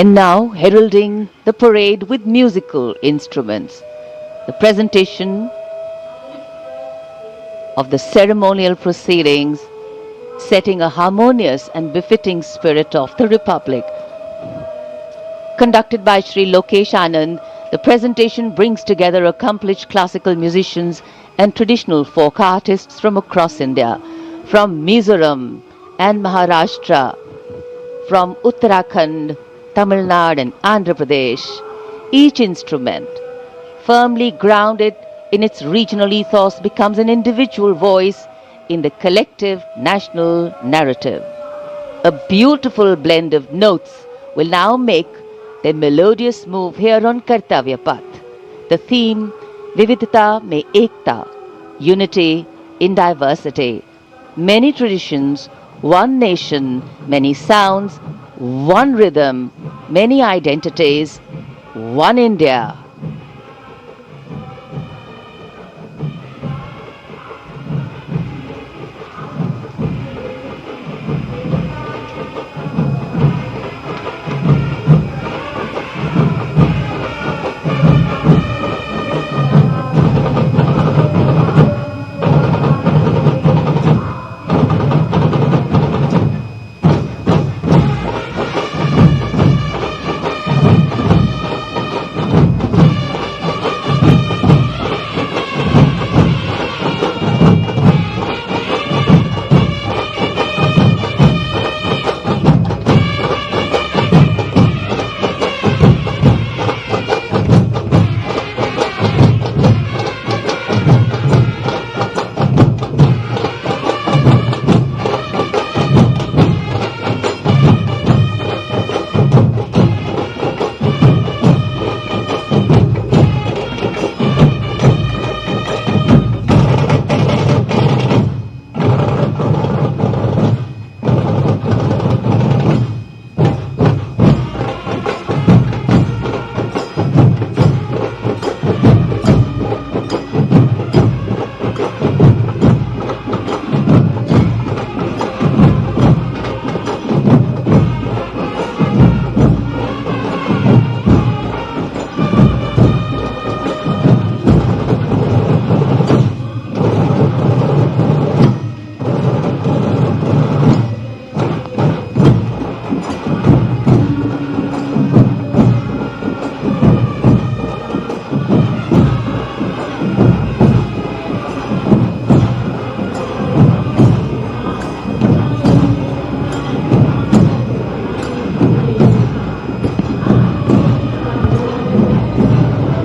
And now, heralding the parade with musical instruments, the presentation of the ceremonial proceedings, setting a harmonious and befitting spirit of the Republic. Conducted by Sri Lokesh Anand, the presentation brings together accomplished classical musicians and traditional folk artists from across India, from Mizoram and Maharashtra, from Uttarakhand, Tamil Nadu and Andhra Pradesh. Each instrument, firmly grounded in its regional ethos, becomes an individual voice in the collective national narrative. A beautiful blend of notes will now make their melodious move here on Kartavya Path. The theme, Vividhata Mein Ekta, unity in diversity. Many traditions, one nation, many sounds, one rhythm, many identities, one India.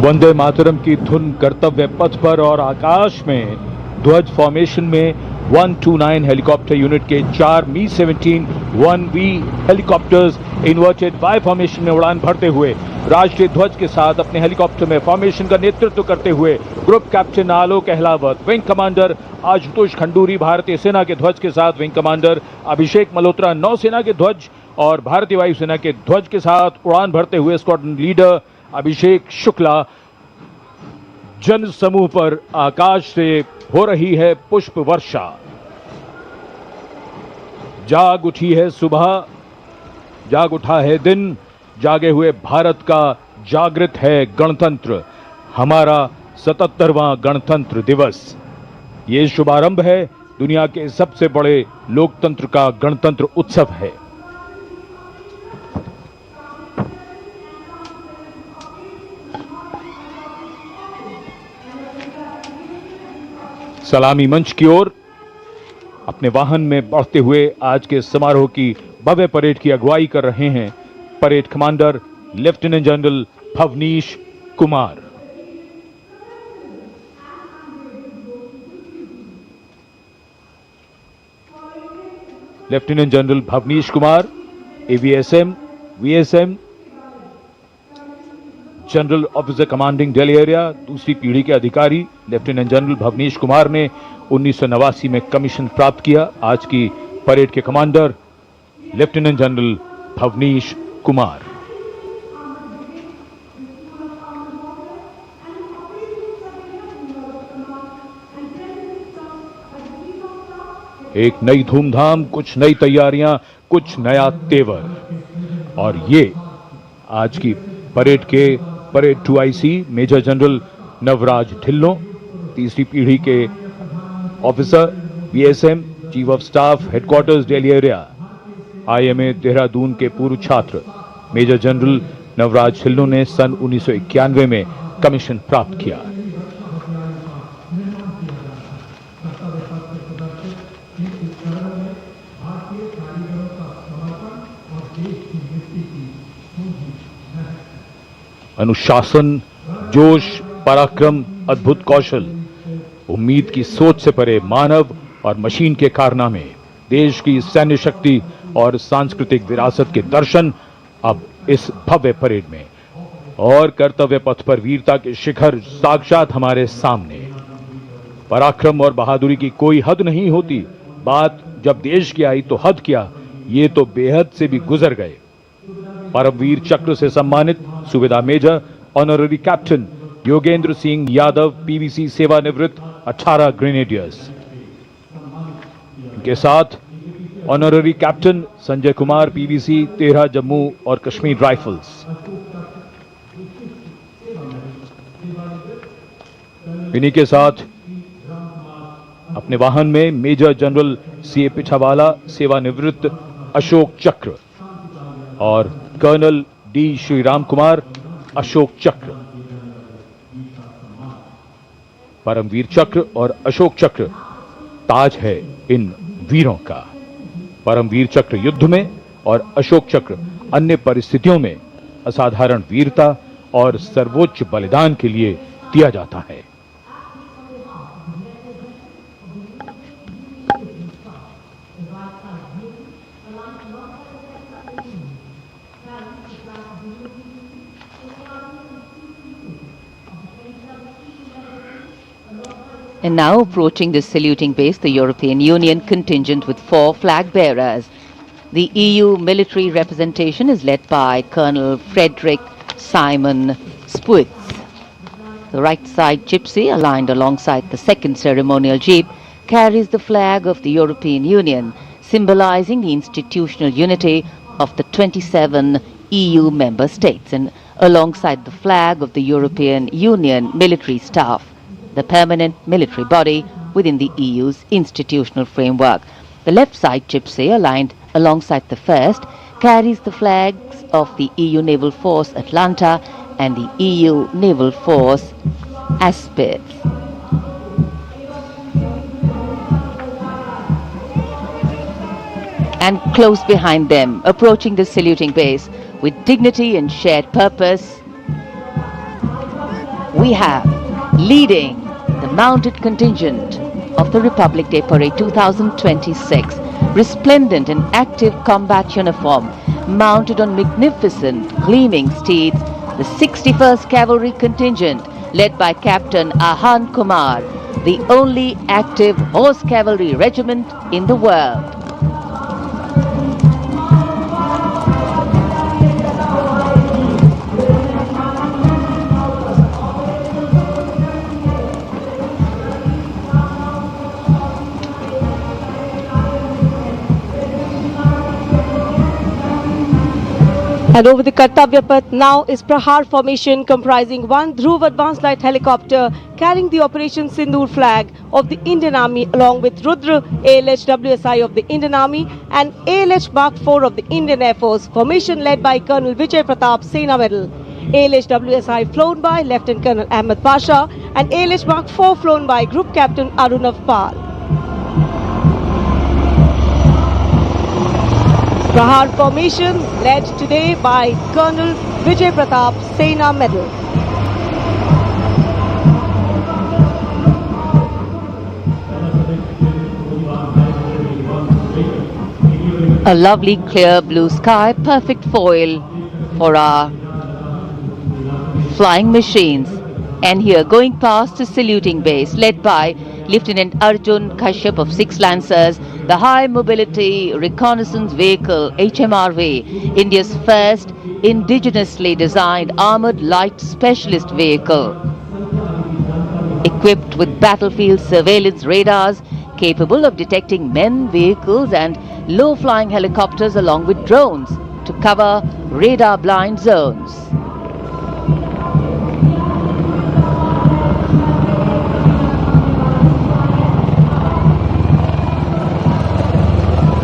Vande Mataram की धुन कर्तव्य पथ पर और आकाश में ध्वज formation में 129 helicopter unit के 4 मी-17 1V helicopters inverted Y formation में उड़ान भरते हुए राष्ट्रीय ध्वज के साथ अपने हेलीकॉप्टर में फॉर्मेशन का नेतृत्व करते हुए ग्रुप कैप्टन आलोक अहलावत, विंग कमांडर आशुतोष खंडूरी भारतीय सेना के ध्वज के साथ, विंग कमांडर अभिषेक मल्होत्रा नौसेना के ध्वज और भारतीय वायुसेना के ध्वज के साथ उड़ान भरते हुए स्क्वाड्रन लीडर अभिषेक शुक्ला। जन समूह पर आकाश से हो रही है पुष्प वर्षा। जाग उठी है सुबह, जाग उठा है दिन, जागे हुए भारत का जागृत है गणतंत्र, हमारा 77वां गणतंत्र दिवस। ये शुभारंभ है दुनिया के सबसे बड़े लोकतंत्र का गणतंत्र उत्सव है। सलामी मंच की ओर अपने वाहन में बढ़ते हुए आज के समारोह की भव्य परेड की अगुवाई कर रहे हैं parade commander lieutenant general Bhavnish Kumar. Lieutenant general Bhavnish Kumar AVSM VSM general officer commanding Delhi area, दूसरी पीढ़ी के अधिकारी लेफ्टिनेंट जनरल भवनीश कुमार ने 1989 में कमीशन प्राप्त किया। आज की परेड के commander lieutenant general Bhavnish Kumar. एक नई धूमधाम, कुछ नई तैयारियां, कुछ नया तेवर, और ये आज की परेड के parade 2IC major general Navraj Dhillon, तीसरी पीढ़ी के officer, BSM, chief of staff, headquarters Delhi area, IMA Dehradun के पूर्व छात्र मेजर जनरल नवराज ढिल्लों ने सन 1991 में कमीशन प्राप्त किया। अनुशासन, जोश, पराक्रम, अद्भुत कौशल, उम्मीद की सोच से परे मानव और मशीन के कारनामे, देश की सैन्य शक्ति और सांस्कृतिक विरासत के दर्शन अब इस भव्य परेड में, और कर्तव्य पथ पर वीरता के शिखर साक्षात हमारे सामने। पराक्रम और बहादुरी की कोई हद नहीं होती, बात जब देश की आई तो हद क्या, ये तो बेहद से भी गुजर गए। परमवीर चक्र से सम्मानित Subedar major honorary captain Yogendra Singh Yadav, PVC सेवानिवृत्त, 18 ग्रेनेडियर्स। इनके साथ honorary captain Sanjay Kumar, PVC, 13 Jammu और कश्मीर राइफल्स। इन्हीं के साथ अपने वाहन में मेजर जनरल CA पिछावाला, सेवानिवृत्त, अशोक चक्र, और कर्नल D श्रीराम कुमार, अशोक चक्र। परमवीर चक्र और अशोक चक्र ताज है इन वीरों का। परमवीर चक्र युद्ध में और अशोक चक्र अन्य परिस्थितियों में असाधारण वीरता और सर्वोच्च बलिदान के लिए दिया जाता है। And now approaching the saluting base, the European Union contingent with 4 flag bearers. The EU military representation is led by Colonel Frederick Simon Spuitz. The right side gypsy, aligned alongside the second ceremonial jeep, carries the flag of the European Union, symbolizing the institutional unity of the 27 EU member states, and alongside the flag of the European Union military staff, the permanent military body within the EU's institutional framework. The left side gypsy, aligned alongside the first, carries the flags of the EU Naval Force Atlanta and the EU Naval Force Aspith. And close behind them, approaching the saluting base with dignity and shared purpose, we have leading the mounted contingent of the Republic Day Parade 2026, resplendent in active combat uniform, mounted on magnificent gleaming steeds, the 61st Cavalry Contingent, led by Captain Ahan Kumar, the only active horse cavalry regiment in the world. And over the Kartavya Path now is Prahar formation comprising one Dhruv advanced light helicopter carrying the Operation Sindoor flag of the Indian Army along with Rudra ALH WSI of the Indian Army and ALH Mark IV of the Indian Air Force. Formation led by Colonel Vijay Pratap Sena Medal. ALH WSI flown by Lieutenant Colonel Ahmed Pasha and ALH Mark IV flown by Group Captain Arunav Pal. Prahar formation led today by Colonel Vijay Pratap Sena Medal. A lovely clear blue sky, perfect foil for our flying machines. And here, going past the saluting base, led by Lieutenant Arjun Kashyap of 6 Lancers, the High Mobility Reconnaissance Vehicle HMRV, India's first indigenously designed armoured light specialist vehicle. Equipped with battlefield surveillance radars, capable of detecting men, vehicles and low-flying helicopters along with drones. to cover radar blind zones.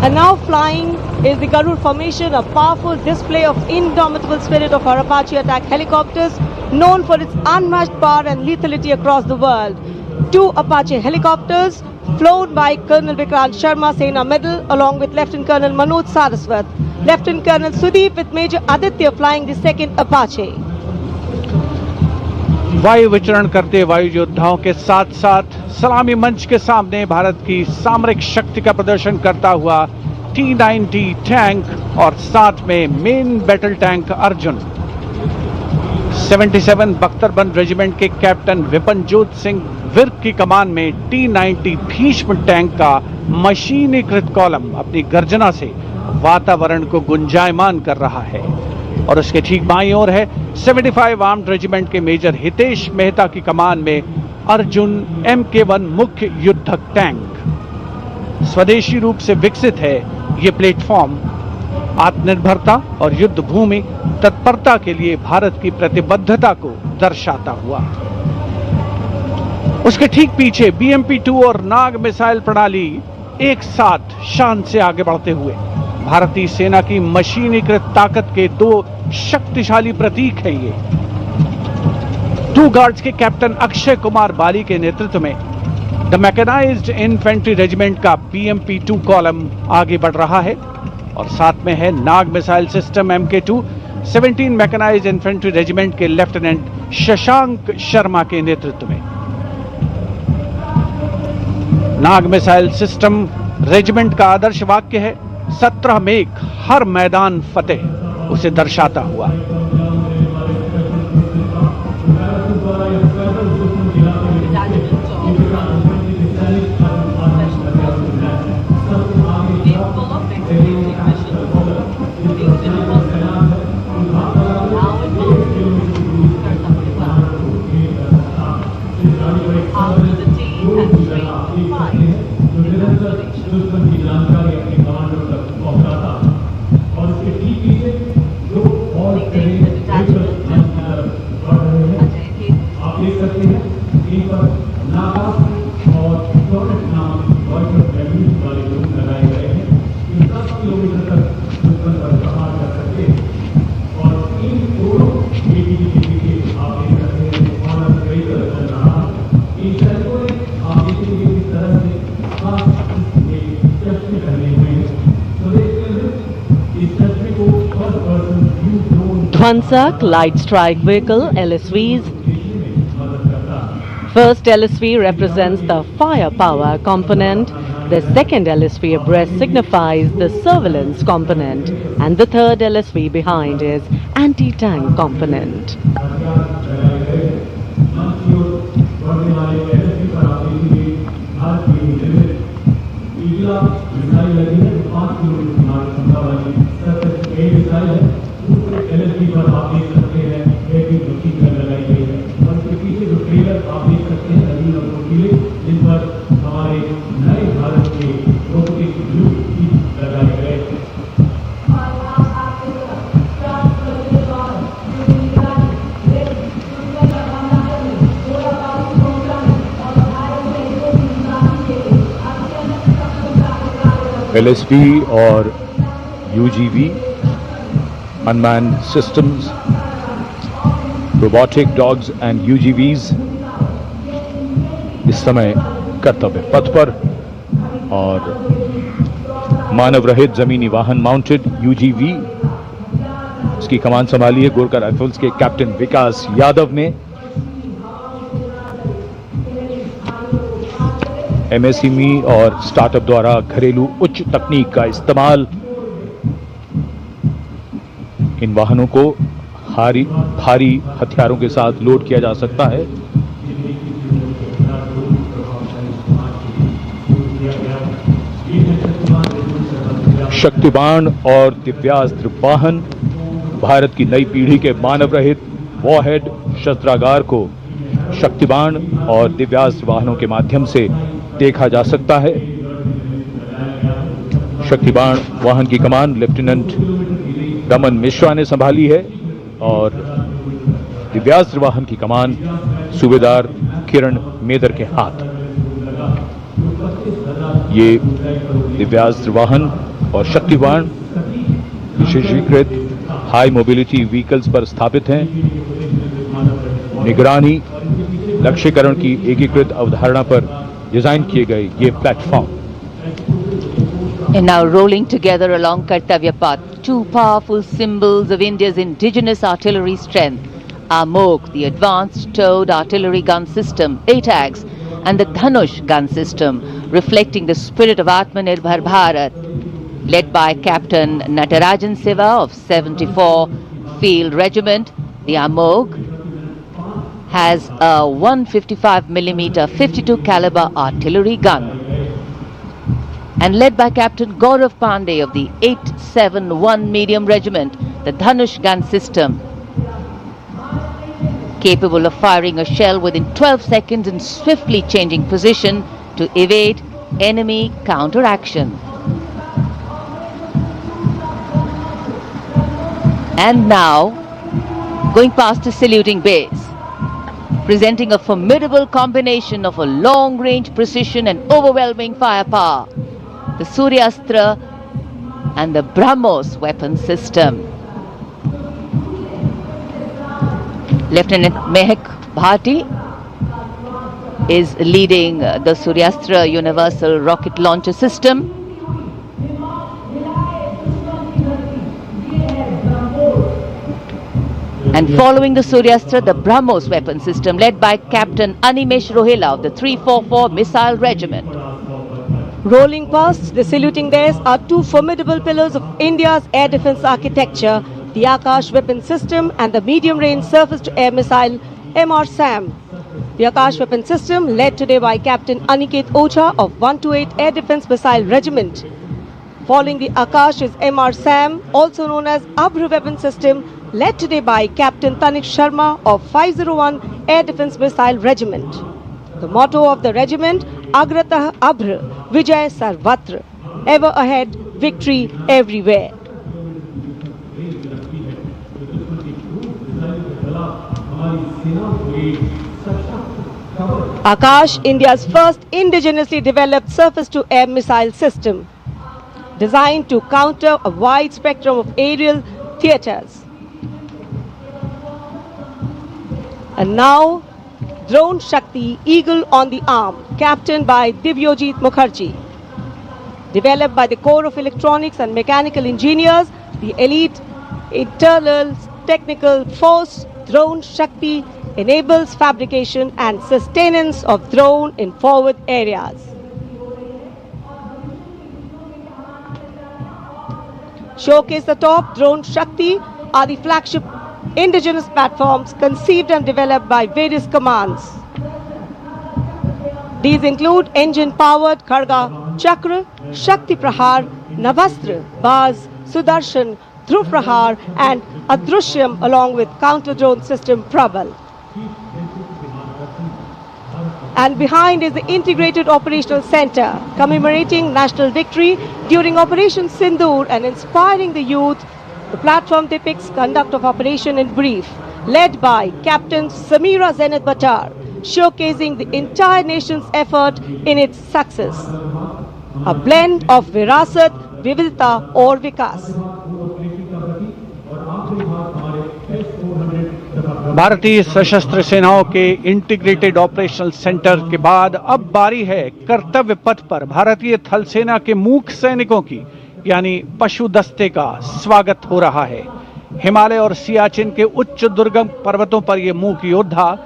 And now flying is the Garud formation, a powerful display of indomitable spirit of our Apache attack helicopters, known for its unmatched power and lethality across the world. 2 Apache helicopters flown by Colonel Vikrant Sharma, Sena Medal, along with Lieutenant Colonel Manoj Saraswat, Lieutenant Colonel Sudeep with Major Aditya flying the 2nd Apache. वायु विचरण करते वायु योद्धाओं के साथ साथ सलामी मंच के सामने भारत की सामरिक शक्ति का प्रदर्शन करता हुआ T-90 टैंक और साथ में मेन बैटल टैंक अर्जुन। 77 बख्तरबंद रेजिमेंट के कैप्टन विपनजोत सिंह विर्क की कमान में T-90 भीष्म टैंक का मशीनीकृत कॉलम अपनी गर्जना से वातावरण को गुंजायमान कर रहा है। और उसके ठीक बाईं ओर है 75 आर्म्ड रेजिमेंट के मेजर हितेश मेहता की कमान में अर्जुन MK1 मुख्य युद्धक टैंक। स्वदेशी रूप से विकसित है ये प्लेटफॉर्म आत्मनिर्भरता और युद्ध भूमि तत्परता के लिए भारत की प्रतिबद्धता को दर्शाता हुआ। उसके ठीक पीछे BMP-2 और नाग मिसाइल प्रणाली एक साथ शान से आगे बढ़ते हुए भारतीय सेना की मशीनीकृत ताकत के 2 शक्तिशाली प्रतीक हैं ये। 2 गार्ड्स के कैप्टन अक्षय कुमार बाली के नेतृत्व में द मैकेनाइज्ड इन्फेंट्री रेजिमेंट का BMP-2 कॉलम आगे बढ़ रहा है और साथ में है Nag missile system MK2 17 mechanised infantry regiment के लेफ्टिनेंट शशांक शर्मा के नेतृत्व में। नाग मिसाइल सिस्टम रेजिमेंट का आदर्श वाक्य है 17 मेघ हर मैदान फतेह, उसे दर्शाता हुआ। Dwansak Light Strike Vehicle LSVs. First LSV represents the firepower component, the second LSV abreast signifies the surveillance component, and the third LSV behind is anti-tank component. LSV और UGV unmanned systems, robotic dogs and UGVs इस समय कर्तव्य पथ पर, और मानव रहित जमीनी वाहन माउंटेड UGV इसकी कमान संभाली है गोरखा राइफल्स के कैप्टन विकास यादव ने। MSME और स्टार्टअप द्वारा घरेलू उच्च तकनीक का इस्तेमाल इन वाहनों को भारी हथियारों के साथ लोड किया जा सकता है। शक्तिबाण और दिव्यास्त्र वाहन भारत की नई पीढ़ी के मानव रहित वॉरहेड शस्त्रागार को शक्तिबाण और दिव्यास्त्र वाहनों के माध्यम से देखा जा सकता है। शक्तिबाण वाहन की कमान लेफ्टिनेंट दमन मिश्रा ने संभाली है और दिव्यास्त्र वाहन की कमान सूबेदार किरण मेदर के हाथ। ये दिव्यास्त्र वाहन और शक्तिवान विशेषीकृत हाई मोबिलिटी व्हीकल्स पर स्थापित हैं। निगरानी लक्ष्यकरण की एकीकृत अवधारणा पर डिजाइन किए गए ये platform. And now rolling together along Kartavya Path, two powerful symbols of India's indigenous artillery strength are MOG, the Advanced Towed Artillery Gun System, ATAGS, and the Dhanush gun system, reflecting the spirit of Atmanirbhar Bharat. Led by Captain Natarajan Siva of 74 Field Regiment, the AMOG has a 155mm 52 caliber artillery gun. And led by Captain Gaurav Pandey of the 871 Medium Regiment, the Dhanush gun system, capable of firing a shell within 12 seconds and swiftly changing position to evade enemy counteraction. And now, going past the saluting base, presenting a formidable combination of a long-range precision and overwhelming firepower, the Suryastra and the BrahMos weapon system. Lieutenant Mehak Bhati is leading the Suryastra Universal Rocket Launcher System. And following the Suryastra, the BrahMos weapon system led by Captain Animesh Rohela of the 344 Missile Regiment. Rolling past the saluting base are two formidable pillars of India's air defense architecture, the Akash weapon system and the medium-range surface-to-air missile MR-SAM. The Akash weapon system led today by Captain Aniket Ocha of 128 Air Defense Missile Regiment. Following the Akash is MR-SAM, also known as Abhr weapon system, led today by Captain Tanik Sharma of 501 Air Defense Missile Regiment. The motto of the regiment, Agratah Abhr, Vijay Sarvatra, ever ahead, victory everywhere. Akash, India's first indigenously developed surface-to-air missile system, designed to counter a wide spectrum of aerial theatres. And now, Drone Shakti Eagle on the Arm, captained by Divyojit Mukherjee. Developed by the Corps of Electronics and Mechanical Engineers, the elite internal technical force, Drone Shakti enables fabrication and sustenance of drone in forward areas. Showcase the top, Drone Shakti are the flagship indigenous platforms conceived and developed by various commands. These include engine-powered Kharga Chakra, Shakti Prahar, Navastra, Baz, Sudarshan, Dhruv Prahar and Adrushyam along with counter-drone system Prabal. And behind is the Integrated Operational Center, commemorating national victory during Operation Sindoor and inspiring the youth. The platform depicts conduct of operation in brief, led by Captain Samira Zenat Batar, showcasing the entire nation's effort in its success. A blend of Virasat, Vividta or Vikas. भारतीय सशस्त्र सेनाओं के integrated operational centre के बाद अब बारी है कर्तव्य पथ पर भारतीय थल सेना के मूक सैनिकों की, यानी पशु दस्ते का स्वागत हो रहा है। हिमालय और सियाचिन के उच्च दुर्गम पर्वतों पर ये मूक योद्धा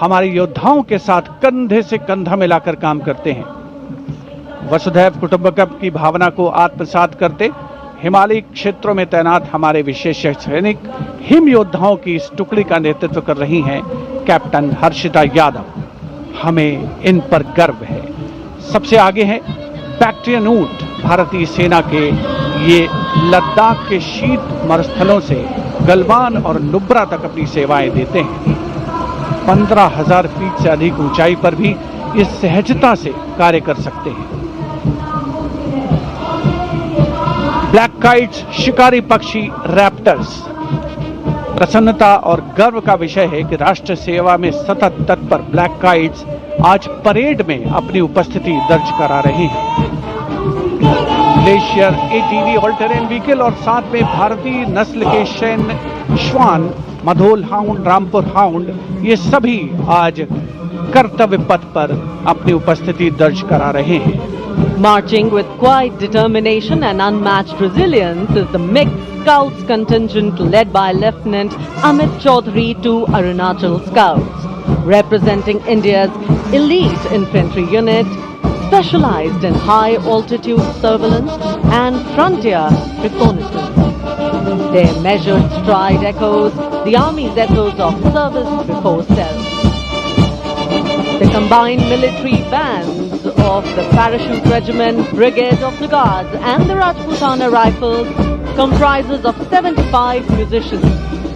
हमारे योद्धाओं के साथ कंधे से कंधा मिलाकर काम करते हैं। वसुधैव कुटुंबकम की भावना को आत्मसात करते हिमालयी क्षेत्रों में तैनात हमारे विशेष सैनिक हिम योद्धाओं की इस टुकड़ी का नेतृत्व कर रही हैं कैप्टन हर्षिता यादव। हमें इन पर गर्व है। सबसे आगे हैं बैक्ट्रियन ऊंट, भारतीय सेना के ये लद्दाख के शीत मरुस्थलों से गलवान और नुब्रा तक अपनी सेवाएं देते हैं। 15,000 फीट से अधिक ऊंचाई पर भी इस सहजता से कार्य कर सकते हैं। ब्लैक काइट्स शिकारी पक्षी रैप्टर्स। प्रसन्नता और गर्व का विषय है कि राष्ट्र सेवा में सतत तत्पर ब्लैक काइट्स आज परेड में अपनी उपस्थिति दर्ज करा रहे हैं। Glacier ATV all terrain vehicle और साथ में भारतीय नस्ल के शैन श्वान, मधोल हाउंड, रामपुर हाउंड, ये सभी आज कर्तव्य पथ पर अपनी उपस्थिति दर्ज करा रहे हैं। Marching with quiet determination and unmatched resilience is the mixed Scouts contingent led by Lieutenant Amit Chaudhary to Arunachal Scouts, representing India's elite infantry unit, specialized in high altitude surveillance and frontier reconnaissance. Their measured stride echoes the Army's ethos of service before self. The combined military bands of the Parachute Regiment, Brigade of the Guards and the Rajputana Rifles comprises of 75 musicians.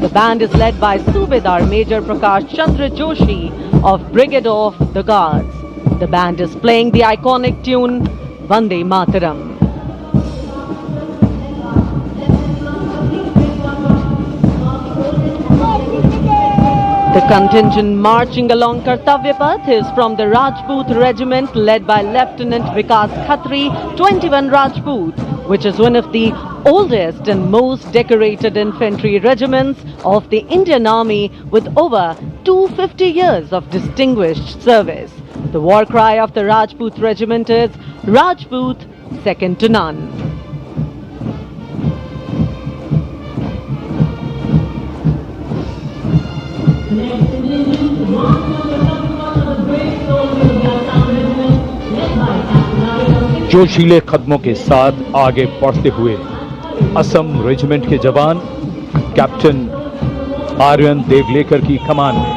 The band is led by Subedar Major Prakash Chandra Joshi of Brigade of the Guards. The band is playing the iconic tune Vande Mataram. The contingent marching along Kartavya Path is from the Rajput Regiment led by Lieutenant Vikas Khatri, 21 Rajput, which is one of the oldest and most decorated infantry regiments of the Indian Army with over 250 years of distinguished service. The war cry of the Rajput Regiment is Rajput, second to none. जोशीले कदमों के साथ आगे बढ़ते हुए Assam regiment के जवान captain Aryan Devlekar की कमान में,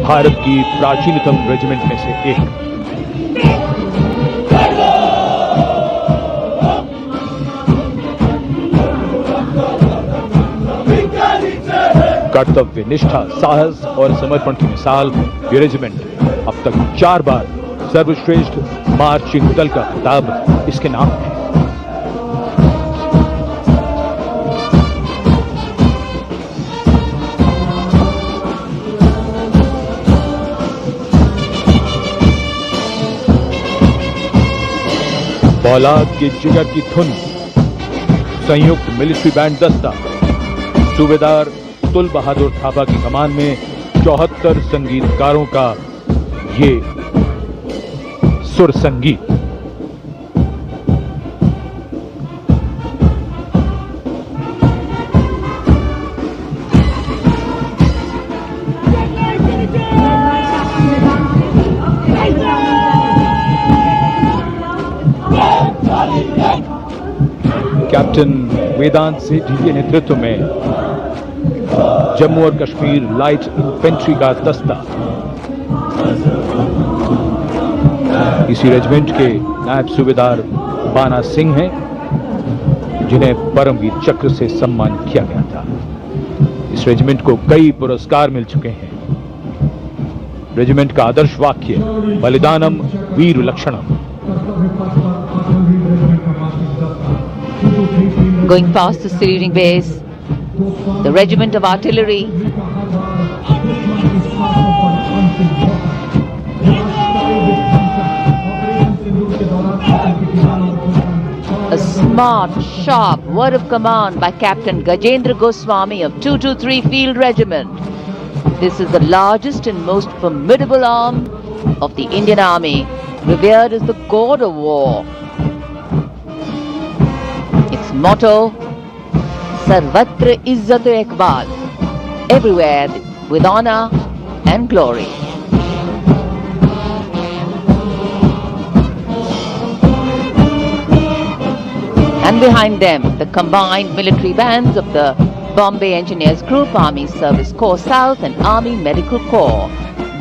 भारत की प्राचीनतम रेजिमेंट में से एक। कर्तव्य निष्ठा, साहस और समर्पण की मिसाल ये रेजिमेंट अब तक 4 बार सर्वश्रेष्ठ मार्चिंग दल का खिताब इसके नाम है। फौलाद के जिगर की धुन, संयुक्त मिलिट्री बैंड दस्ता, सूबेदार तुल बहादुर थापा की कमान में 74 संगीतकारों का ये सुर संगीत। कैप्टन वेदांत सेठी के नेतृत्व में जम्मू और कश्मीर लाइट इन्फेंट्री का दस्ता, इसी रेजिमेंट के नायब सूबेदार बाना सिंह हैं, जिन्हें परमवीर चक्र से सम्मानित किया गया था। इस रेजिमेंट को कई पुरस्कार मिल चुके हैं। रेजिमेंट का आदर्श वाक्य बलिदानम वीर लक्षणम। Going past the saluting base, the regiment of artillery a smart, sharp word of command by Captain Gajendra Goswami of 223 Field Regiment. This is the largest and most formidable arm of the Indian Army, revered as the god of war. Its motto, Sarvatra Izzat Iqbal, everywhere with honor and glory. And behind them, the combined military bands of the Bombay Engineers Group, Army Service Corps South and Army Medical Corps.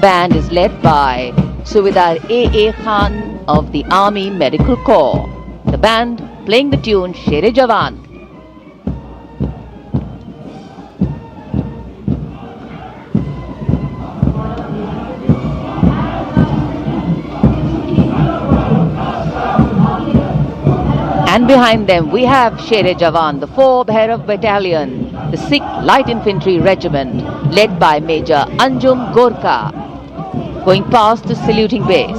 Band is led by Subedar A.A. Khan of the Army Medical Corps. The band playing the tune Shere Jawan. And behind them we have Sher-e Jawan, the 4 Bhairav Battalion, the 6th Light Infantry Regiment, led by Major Anjum Gorka, going past the saluting base.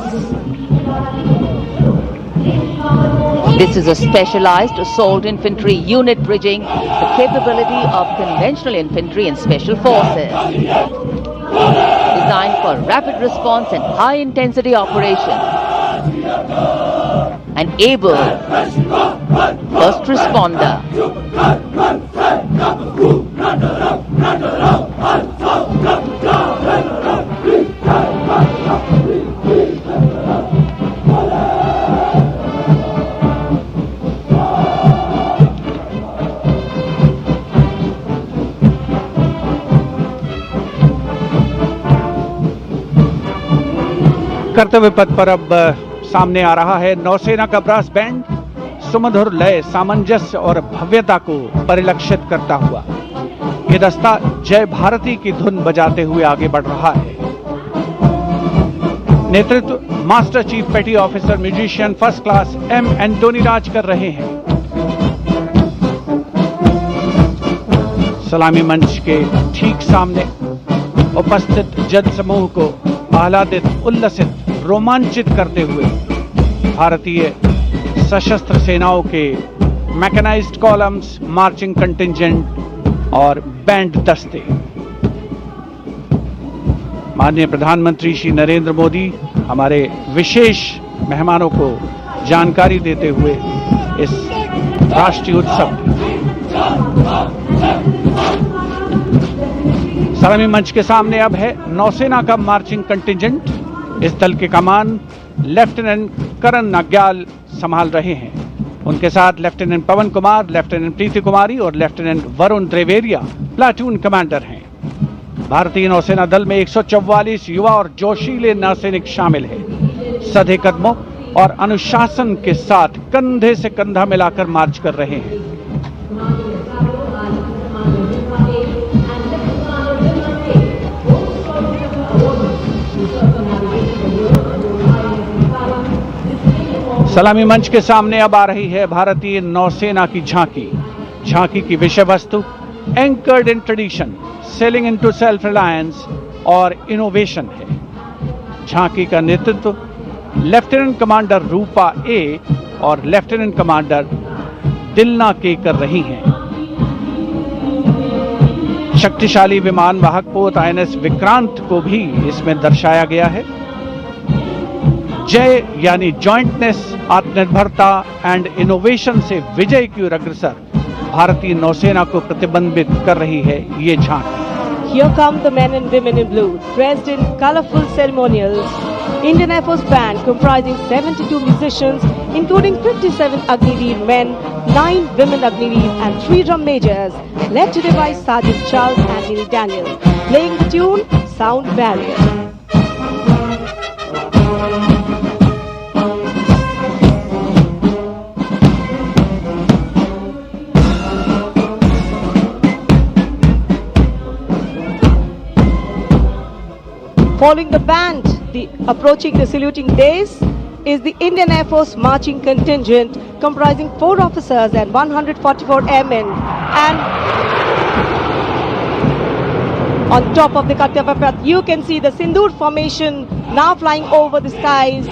This is a specialized assault infantry unit bridging the capability of conventional infantry and special forces. Designed for rapid response and high intensity operations. An able first responder. कर्तव्य पथ पर अब सामने आ रहा है नौसेना का brass band, सुमधुर लय, सामंजस्य और भव्यता को परिलक्षित करता हुआ ये दस्ता जय भारती की धुन बजाते हुए आगे बढ़ रहा है। नेतृत्व master chief petty officer musician first class M Antony Raj कर रहे हैं। सलामी मंच के ठीक सामने उपस्थित जन समूह को आह्लादित, उल्लसित, रोमांचित करते हुए भारतीय सशस्त्र सेनाओं के मैकेनाइज्ड कॉलम्स, मार्चिंग कंटिंजेंट और बैंड दस्ते। माननीय प्रधानमंत्री श्री नरेंद्र मोदी हमारे विशेष मेहमानों को जानकारी देते हुए इस राष्ट्रीय उत्सव सलामी मंच के सामने अब है नौसेना का मार्चिंग कंटिंजेंट। इस दल के कमान लेफ्टिनेंट करण नाग्याल संभाल रहे हैं। उनके साथ लेफ्टिनेंट पवन कुमार, लेफ्टिनेंट प्रीति कुमारी और लेफ्टिनेंट वरुण त्रिवेरिया प्लाटून कमांडर हैं। भारतीय नौसेना दल में 144 युवा और जोशीले नौसैनिक शामिल हैं। सधे कदमों और अनुशासन के साथ कंधे से कंधा मिलाकर मार्च कर रहे हैं। सलामी मंच के सामने अब आ रही है भारतीय नौसेना की झांकी। झांकी की विषय वस्तु anchored in tradition, sailing into self reliance और इनोवेशन है। झांकी का नेतृत्व लेफ्टिनेंट कमांडर रूपा ए और लेफ्टिनेंट कमांडर दिलना के कर रही हैं। शक्तिशाली विमान वाहक पोत INS विक्रांत को भी इसमें दर्शाया गया है। जय यानी जॉइंटनेस, आत्मनिर्भरता एंड इनोवेशन से विजय की ओर अग्रसर भारतीय नौसेना को प्रतिबिंबित कर रही है ये झांकी। Here come the men and women in blue, dressed in colorful ceremonials. Indian Air Force band comprising 72 musicians, including 57 Agniveer men, 9 women Agniveer and 3 drum majors, led today by Sergeant Charles Anthony Daniel, playing the tune Sound Barrier. Following the band, approaching the saluting dais is the Indian Air Force marching contingent comprising 4 officers and 144 airmen. And on top of the Kartavya Path, you can see the Sindoor formation now flying over the skies,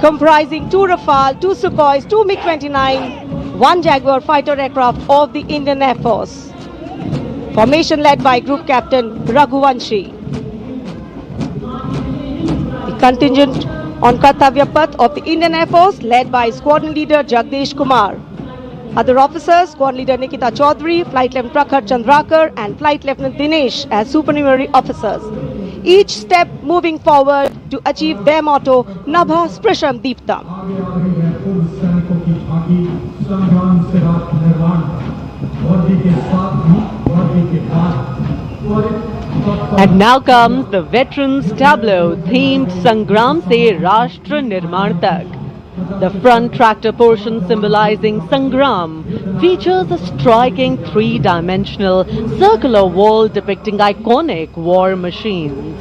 comprising 2 Rafale, 2 Sukhois, 2 MiG-29, 1 Jaguar fighter aircraft of the Indian Air Force. Formation led by Group Captain Raghuvanshi. Contingent on Kartavya Path of the Indian Air Force led by Squadron Leader Jagdish Kumar. Other officers, Squadron Leader Nikita Chaudhary, Flight Lieutenant Prakhar Chandrakar and Flight Lieutenant Dinesh as supernumerary officers. Each step moving forward to achieve their motto, Nabha Sprisham Deeptam. And now comes the Veterans Tableau themed Sangram Se Rashtra Nirman Tak. The front tractor portion symbolizing Sangram features a striking 3-dimensional circular wall depicting iconic war machines.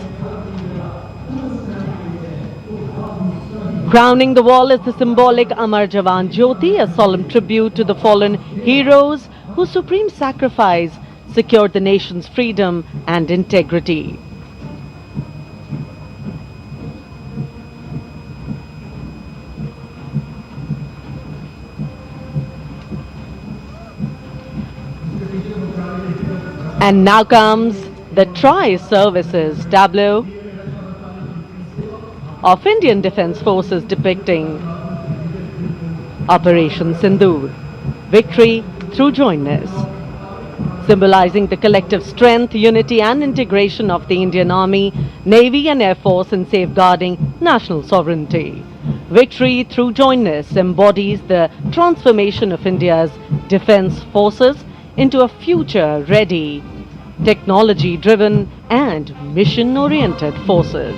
Crowning the wall is the symbolic Amar Jawan Jyoti, a solemn tribute to the fallen heroes whose supreme sacrifice secured the nation's freedom and integrity. And now comes the tri-services tableau of Indian Defence Forces depicting Operation Sindoor, victory through jointness, symbolizing the collective strength, unity and integration of the Indian Army, Navy and Air Force in safeguarding national sovereignty. Victory through jointness embodies the transformation of India's defence forces into a future-ready, technology-driven and mission-oriented forces.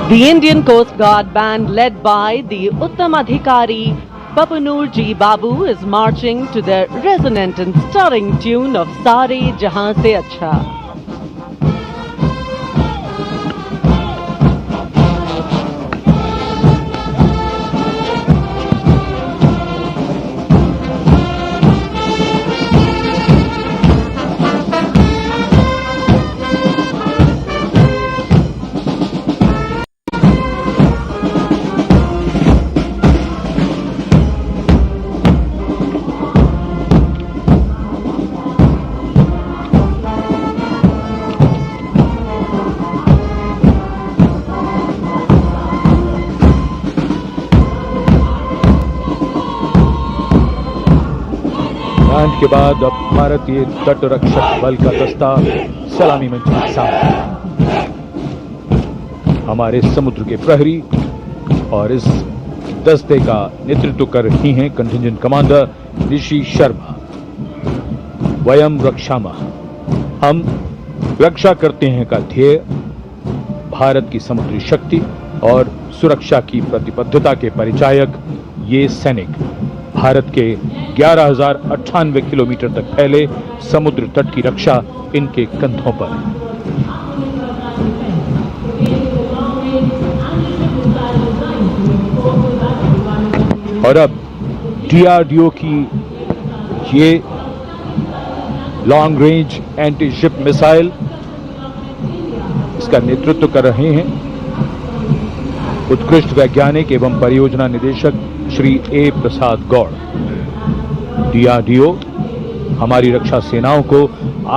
The Indian Coast Guard band led by the Uttam Adhikari Papanur Ji Babu is marching to the resonant and stirring tune of Sare Jahan Se Acha. Band के बाद अब भारतीय तट रक्षक बल का दस्ता सलामी मंच के सामने हमारे समुद्र के प्रहरी और इस दस्ते का नेतृत्व कर रही हैं कंटिंजेंट कमांडर ऋषि शर्मा। वयम रक्षामः, हम रक्षा करते हैं का ध्येय भारत की समुद्री शक्ति और सुरक्षा की प्रतिबद्धता के परिचायक ये सैनिक भारत के 11,098 किलोमीटर तक फैले समुद्र तट की रक्षा इनके कंधों पर है। और अब DRDO की ये long range anti ship missile, इसका नेतृत्व कर रहे हैं उत्कृष्ट वैज्ञानिक एवं परियोजना निदेशक श्री ए प्रसाद गौड़। DRDO हमारी रक्षा सेनाओं को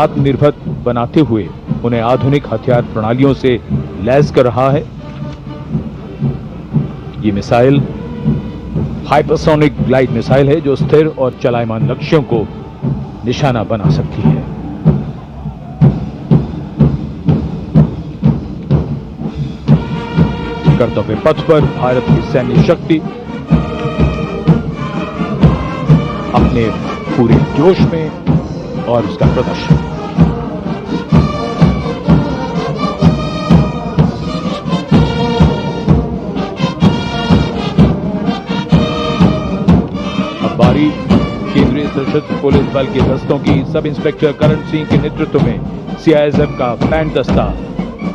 आत्मनिर्भर बनाते हुए उन्हें आधुनिक हथियार प्रणालियों से लैस कर रहा है। ये मिसाइल हाइपरसोनिक ग्लाइड मिसाइल है जो स्थिर और चलायमान लक्ष्यों को निशाना बना सकती है। कर्तव्य पथ पर भारत की सैन्य शक्ति अपने पूरे जोश में और उसका प्रदर्शन। अब बारी केंद्रीय सशस्त्र पुलिस बल के दस्तों की सब इंस्पेक्टर करण सिंह के नेतृत्व में CISF का बैंड दस्ता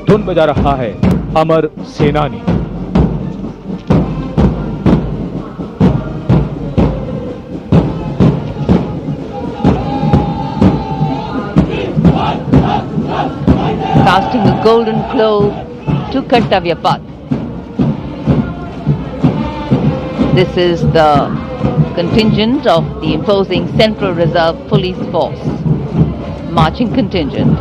धुन बजा रहा है अमर सेनानी। Casting a golden glow to Kartavya Path. This is the contingent of the imposing Central Reserve Police Force, marching contingent.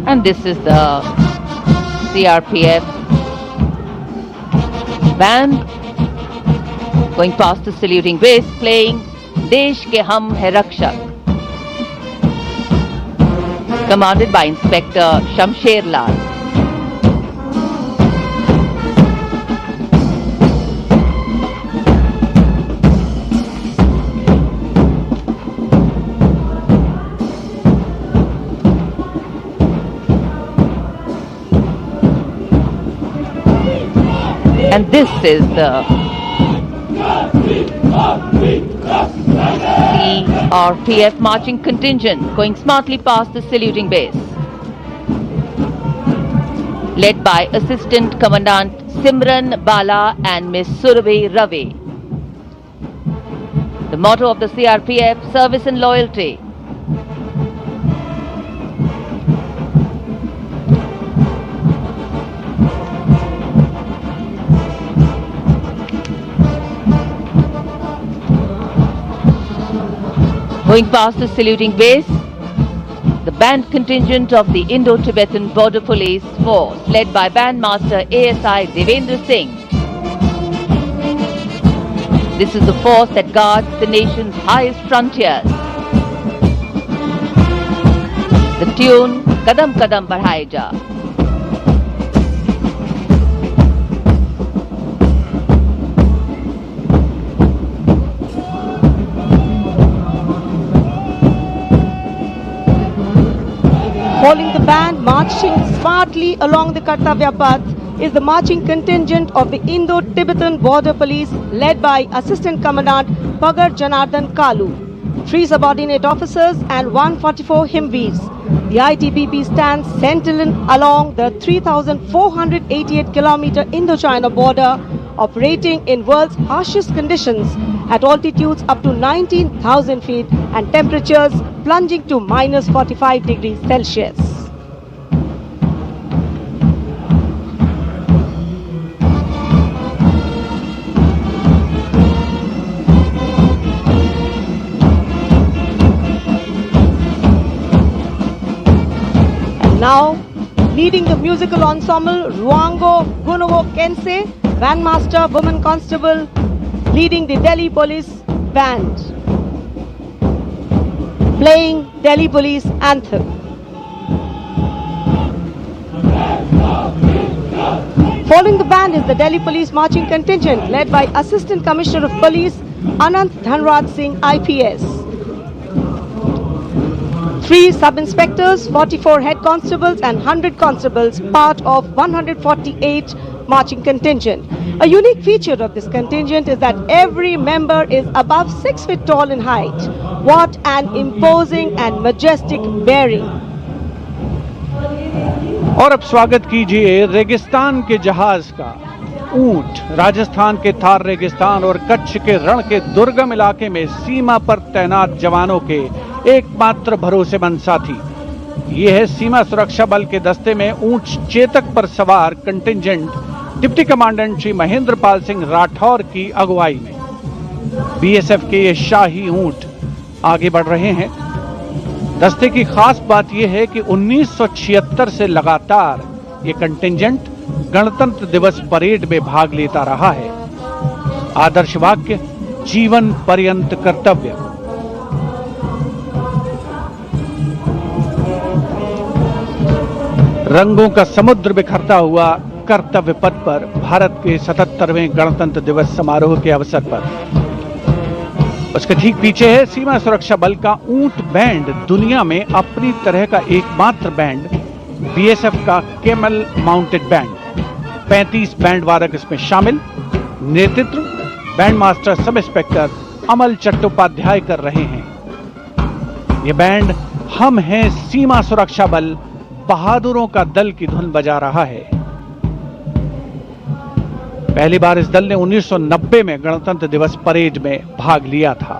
And this is the CRPF band going past the saluting base, playing Desh Ke Hum Hai Rakshak, commanded by Inspector Shamsher Lal. And this is the CRPF marching contingent going smartly past the saluting base, led by Assistant Commandant Simran Bala and Miss Surabhi Ravi. The motto of the CRPF, service and loyalty. Going past the saluting base, the band contingent of the Indo-Tibetan Border Police Force, led by Bandmaster ASI Devendra Singh. This is the force that guards the nation's highest frontiers. The tune, Kadam Kadam Badhai Ja. Following the band marching smartly along the Kartavya Path is the marching contingent of the Indo-Tibetan Border Police led by Assistant Commandant Pagar Janardhan Kalu, 3 subordinate officers and 144 Himveers. The ITBP stands sentinel along the 3,488-kilometer Indo-China border, operating in world's harshest conditions at altitudes up to 19,000 feet and temperatures plunging to minus 45 degrees Celsius. And now, leading the musical ensemble, Ruango Gunovo Kense, Bandmaster Woman Constable, leading the Delhi Police Band, playing Delhi Police Anthem. Following the band is the Delhi Police Marching Contingent led by Assistant Commissioner of Police Anant Dhanraj Singh IPS. 3 sub-inspectors, 44 head constables and 100 constables, part of 148 marching contingent. A unique feature of this contingent is that every member is above 6 feet tall in height. What an imposing and majestic bearing. और अब स्वागत कीजिए रेगिस्तान के जहाज का, ऊंट। राजस्थान के थार रेगिस्तान और कच्छ के रण के दुर्गम इलाके में सीमा पर तैनात जवानों के एकमात्र भरोसेमंद साथी। ये है सीमा सुरक्षा बल के दस्ते में ऊंट चेतक पर सवार contingent deputy commandant Shri Mahendra Pal Singh Rathore की अगुवाई में। बीएसएफ के ये शाही ऊंट आगे बढ़ रहे हैं। दस्ते की खास बात यह है कि 1976 से लगातार ये कंटिंजेंट गणतंत्र दिवस परेड में भाग लेता रहा है। आदर्श वाक्य, जीवन पर्यंत कर्तव्य। रंगों का समुद्र बिखरता हुआ कर्तव्य पथ पर भारत के 77वें गणतंत्र दिवस समारोह के अवसर पर उसके ठीक पीछे है सीमा सुरक्षा बल का ऊंट बैंड, दुनिया में अपनी तरह का एकमात्र बैंड, बीएसएफ का केमल माउंटेड बैंड। 35 बैंड वादक इसमें शामिल। नेतृत्व बैंड मास्टर सब इंस्पेक्टर अमल चट्टोपाध्याय कर रहे हैं। ये बैंड हम हैं सीमा सुरक्षा बल, बहादुरों का दल की धुन बजा रहा है। पहली बार इस दल ने 1990 में गणतंत्र दिवस परेड में भाग लिया था।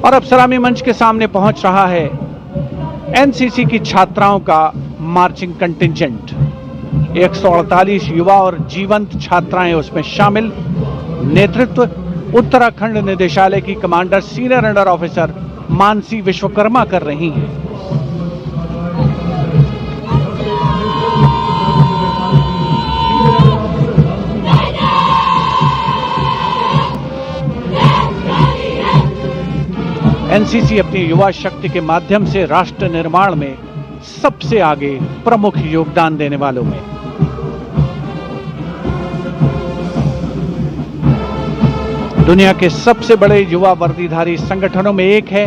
और अब सलामी मंच के सामने पहुंच रहा है एनसीसी की छात्राओं का मार्चिंग कंटिंजेंट। 148 युवा और जीवंत छात्राएं उसमें शामिल। नेतृत्व उत्तराखंड निदेशालय की commander senior under officer Mansi Vishwakarma कर रही हैं। एनसीसी अपनी युवा शक्ति के माध्यम से राष्ट्र निर्माण में सबसे आगे प्रमुख योगदान देने वालों में। दुनिया के सबसे बड़े युवा वर्दीधारी संगठनों में एक है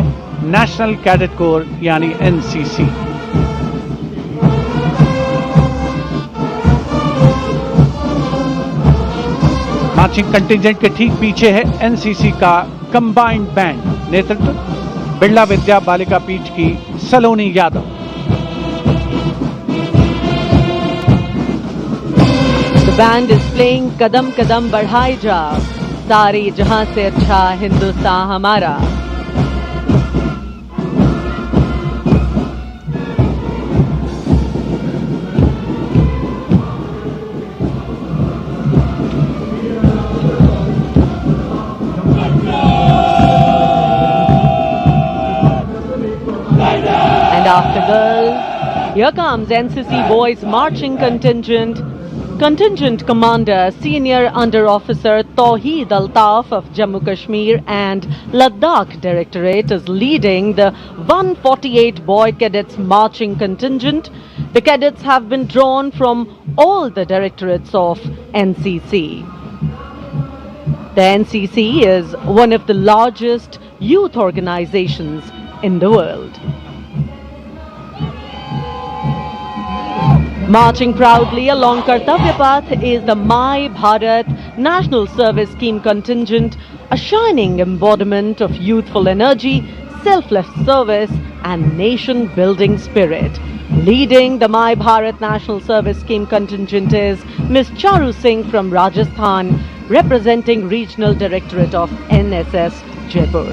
नेशनल कैडेट कोर यानी एनसीसी। मार्चिंग कंटिजेंट के ठीक पीछे है एनसीसी का कंबाइंड बैंड, नेतृत्व बिरला विद्या बालिका पीठ की सलोनी Yadav. The band is playing कदम कदम बढ़ाए जा, सारे जहां से अच्छा हिंदुस्तान हमारा। And after girls, here comes NCC boys marching contingent. Contingent Commander Senior Under Officer Tawheed Altaf of Jammu Kashmir and Ladakh Directorate is leading the 148 boy cadets marching contingent. The cadets have been drawn from all the directorates of NCC. The NCC is one of the largest youth organizations in the world. Marching proudly along Kartavya Path is the My Bharat National Service Scheme contingent, a shining embodiment of youthful energy, selfless service and nation-building spirit. Leading the My Bharat National Service Scheme contingent is Ms. Charu Singh from Rajasthan, representing Regional Directorate of NSS Jaipur.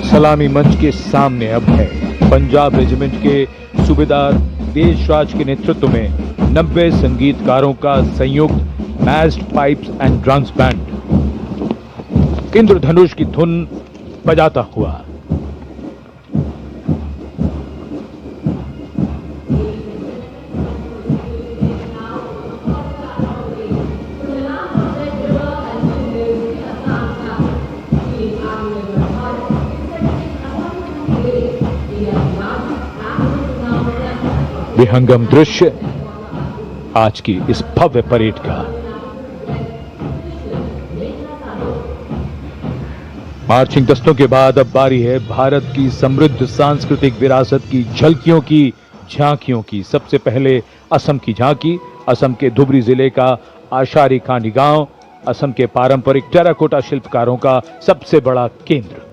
सलामी मंच के सामने अब है Punjab regiment के सूबेदार देशराज के नेतृत्व में 90 संगीतकारों का संयुक्त massed pipes and drums band Indradhanush की धुन बजाता हुआ। विहंगम दृश्य आज की इस भव्य परेड का। मार्चिंग दस्तों के बाद अब बारी है भारत की समृद्ध सांस्कृतिक विरासत की झलकियों की, झांकियों की। सबसे पहले असम की झांकी, असम के धुबरी जिले का आशारी खानी गांव, असम के पारंपरिक टेराकोटा शिल्पकारों का सबसे बड़ा केंद्र।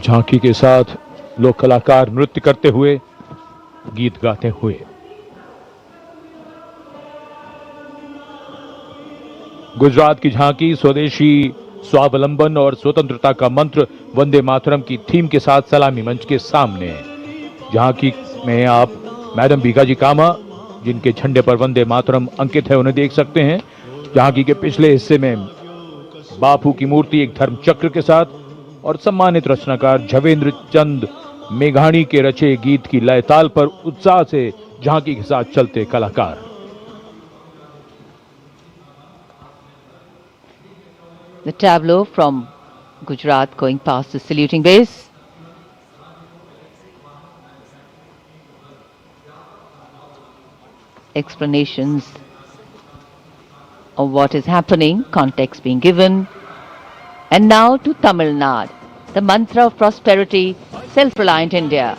झांकी के साथ लोक कलाकार नृत्य करते हुए, गीत गाते हुए। गुजरात की झांकी स्वदेशी स्वावलंबन और स्वतंत्रता का मंत्र वंदे मातरम की थीम के साथ सलामी मंच के सामने। झांकी में आप मैडम भीखाजी कामा, जिनके झंडे पर वंदे मातरम अंकित है, उन्हें देख सकते हैं। झांकी के पिछले हिस्से में बापू की मूर्ति एक धर्म चक्र के साथ और सम्मानित रचनाकार झवेंद्र चंद मेघाणी के रचे गीत की लय ताल पर उत्साह से झांकी के साथ चलते कलाकार। The tableau from Gujarat going past the saluting base. Explanations of what is happening, context being given. And now to Tamil Nadu, the mantra of prosperity, self-reliant India.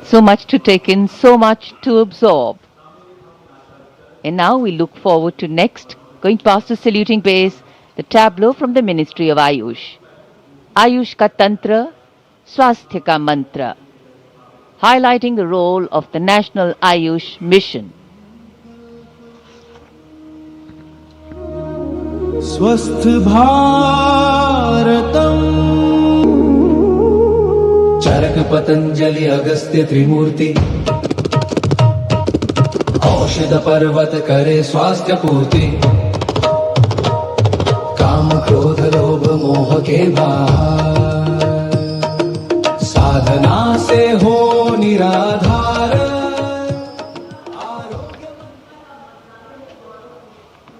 So much to take in, so much to absorb. And now we look forward to next, going past the saluting base, the tableau from the Ministry of Ayush. Ayush ka tantra, स्वास्थ्य का मंत्र, highlighting the role of the National Ayush Mission. स्वस्थ भारतम चरक पतंजलि अगस्त्य त्रिमूर्ति औषध पर्वत करे स्वास्थ्य पूर्ति काम क्रोध लोभ मोह के बाहर साधना से हो निराधार।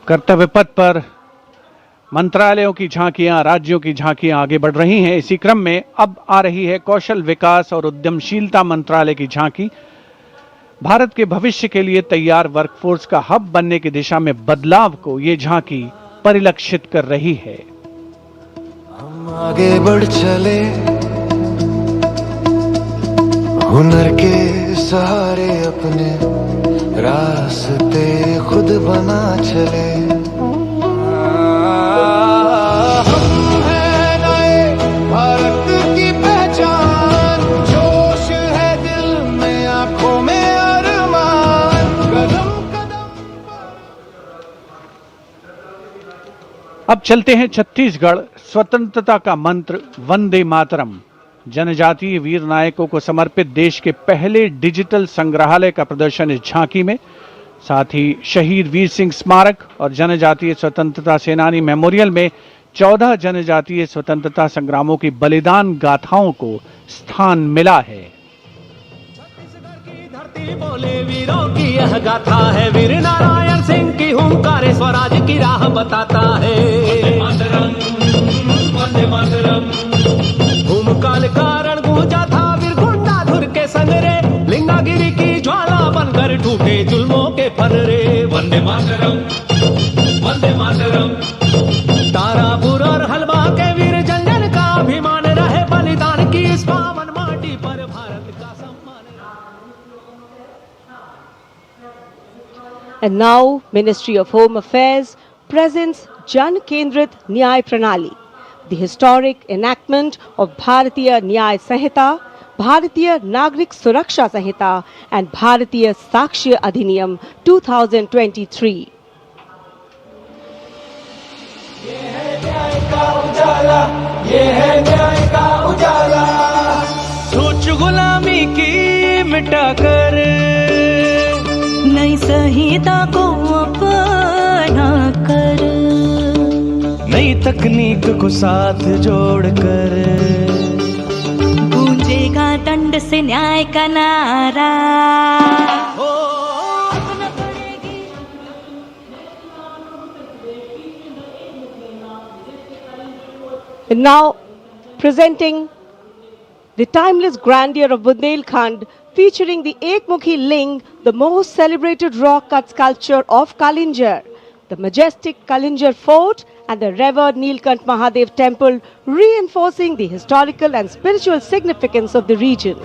कर्तव्य पथ पर मंत्रालयों की झांकियां, राज्यों की झांकियां आगे बढ़ रही हैं। इसी क्रम में अब आ रही है कौशल विकास और उद्यमशीलता मंत्रालय की झांकी। भारत के भविष्य के लिए तैयार वर्कफोर्स का हब बनने की दिशा में बदलाव को ये झांकी परिलक्षित कर रही है। हम आगे बढ़ चले हुनर के सहारे अपने रास्ते खुद बना चले। अब चलते हैं छत्तीसगढ़। स्वतंत्रता का मंत्र वंदे मातरम जनजातीय वीर नायकों को समर्पित देश के पहले डिजिटल संग्रहालय का प्रदर्शन इस झांकी में, साथ ही शहीद वीर सिंह स्मारक और जनजातीय स्वतंत्रता सेनानी मेमोरियल में 14 जनजातीय स्वतंत्रता संग्रामों की बलिदान गाथाओं को स्थान मिला है। बोले वीरों की यह गाथा है, वीर नारायण सिंह की हुंकार स्वराज की राह बताता है। वंदे मातरम भूमकाल कारण गूंजा था वीर गुंडाधुर के संग रे, लिंगागिरी की ज्वाला बनकर टूटे जुल्मों के फर्रे। वंदे मातरम वंदे मातरम तारापुर और हलवा के वीर जंगल का अभिमान रहे, बलिदान की इस पावन माटी पर भारत का सम्मान। And now, Ministry of Home Affairs presents Jan Kendrit Nyay Pranali, the historic enactment of Bharatiya Nyay Sanhita, Bharatiya Nagrik Suraksha Sanhita and Bharatiya Sakshya Adhiniyam 2023. ये है न्याय का उजाला, ये है न्याय का उजाला। सोच गुलामी की मिटाकर नई संहिता को अपना कर, नई तकनीक को साथ जोड़कर गूंजेगा दंड से न्याय का नारा। And now, presenting the timeless grandeur of Bundelkhand, featuring the Ekmukhi Ling, the most celebrated rock cut sculpture of Kalinjar, the majestic Kalinjar Fort and the revered Nilkant Mahadev Temple, reinforcing the historical and spiritual significance of the region.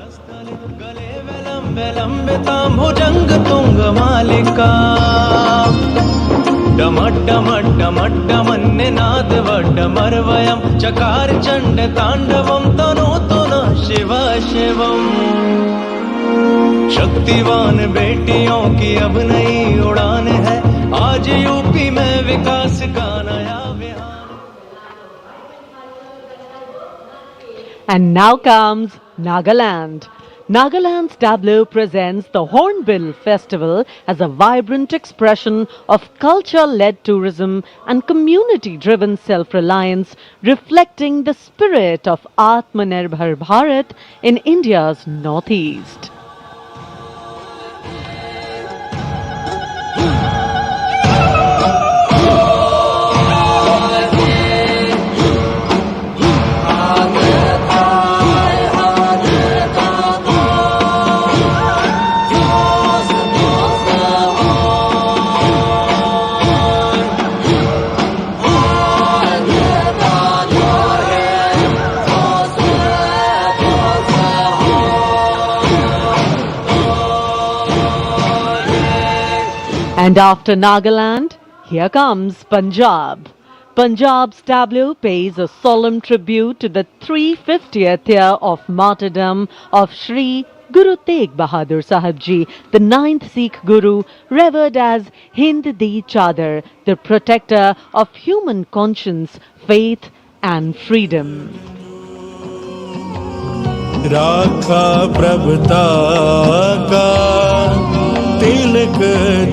चकार चंड तांडवम तनु तुन शिव शिवम, शक्तिवान बेटियों की अब नई उड़ान है, आज UP में विकास का नया Vihaan. And now comes Nagaland. Nagaland's tableau presents the Hornbill Festival as a vibrant expression of culture-led tourism and community-driven self-reliance, reflecting the spirit of Atmanirbhar Bharat in India's northeast. And after Nagaland, here comes Punjab. Punjab's tableau pays a solemn tribute to the 350th year of martyrdom of Shri Guru Tegh Bahadur Sahib Ji, the 9th Sikh Guru, revered as Hind Di Chadar, the protector of human conscience, faith and freedom. राखा प्रभुता का तिलक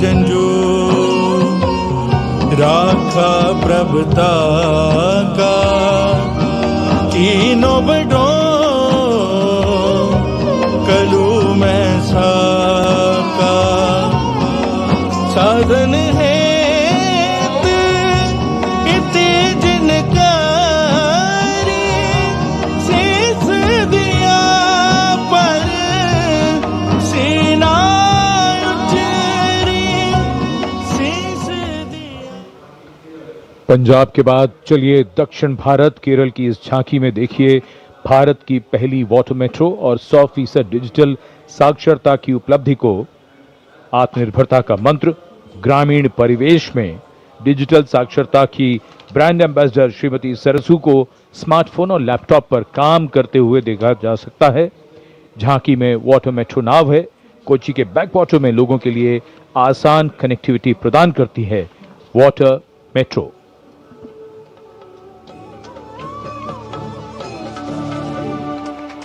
जंजू, राखा प्रभुता का तीनों बड़ों कलू में साका साधन है इते जिनका शीस दिया पर सीना उचरी शीस दिया। पंजाब के बाद चलिए दक्षिण भारत केरल की इस झांकी में देखिए भारत की पहली वाटर मेट्रो और 100% डिजिटल साक्षरता की उपलब्धि को। आत्मनिर्भरता का मंत्र ग्रामीण परिवेश में डिजिटल साक्षरता की ब्रांड एम्बेसडर श्रीमती सरसू को स्मार्टफोन और लैपटॉप पर काम करते हुए देखा जा सकता है। झांकी में वाटर मेट्रो नाव है, कोच्चि के बैकवाटर में लोगों के लिए आसान कनेक्टिविटी प्रदान करती है वाटर मेट्रो।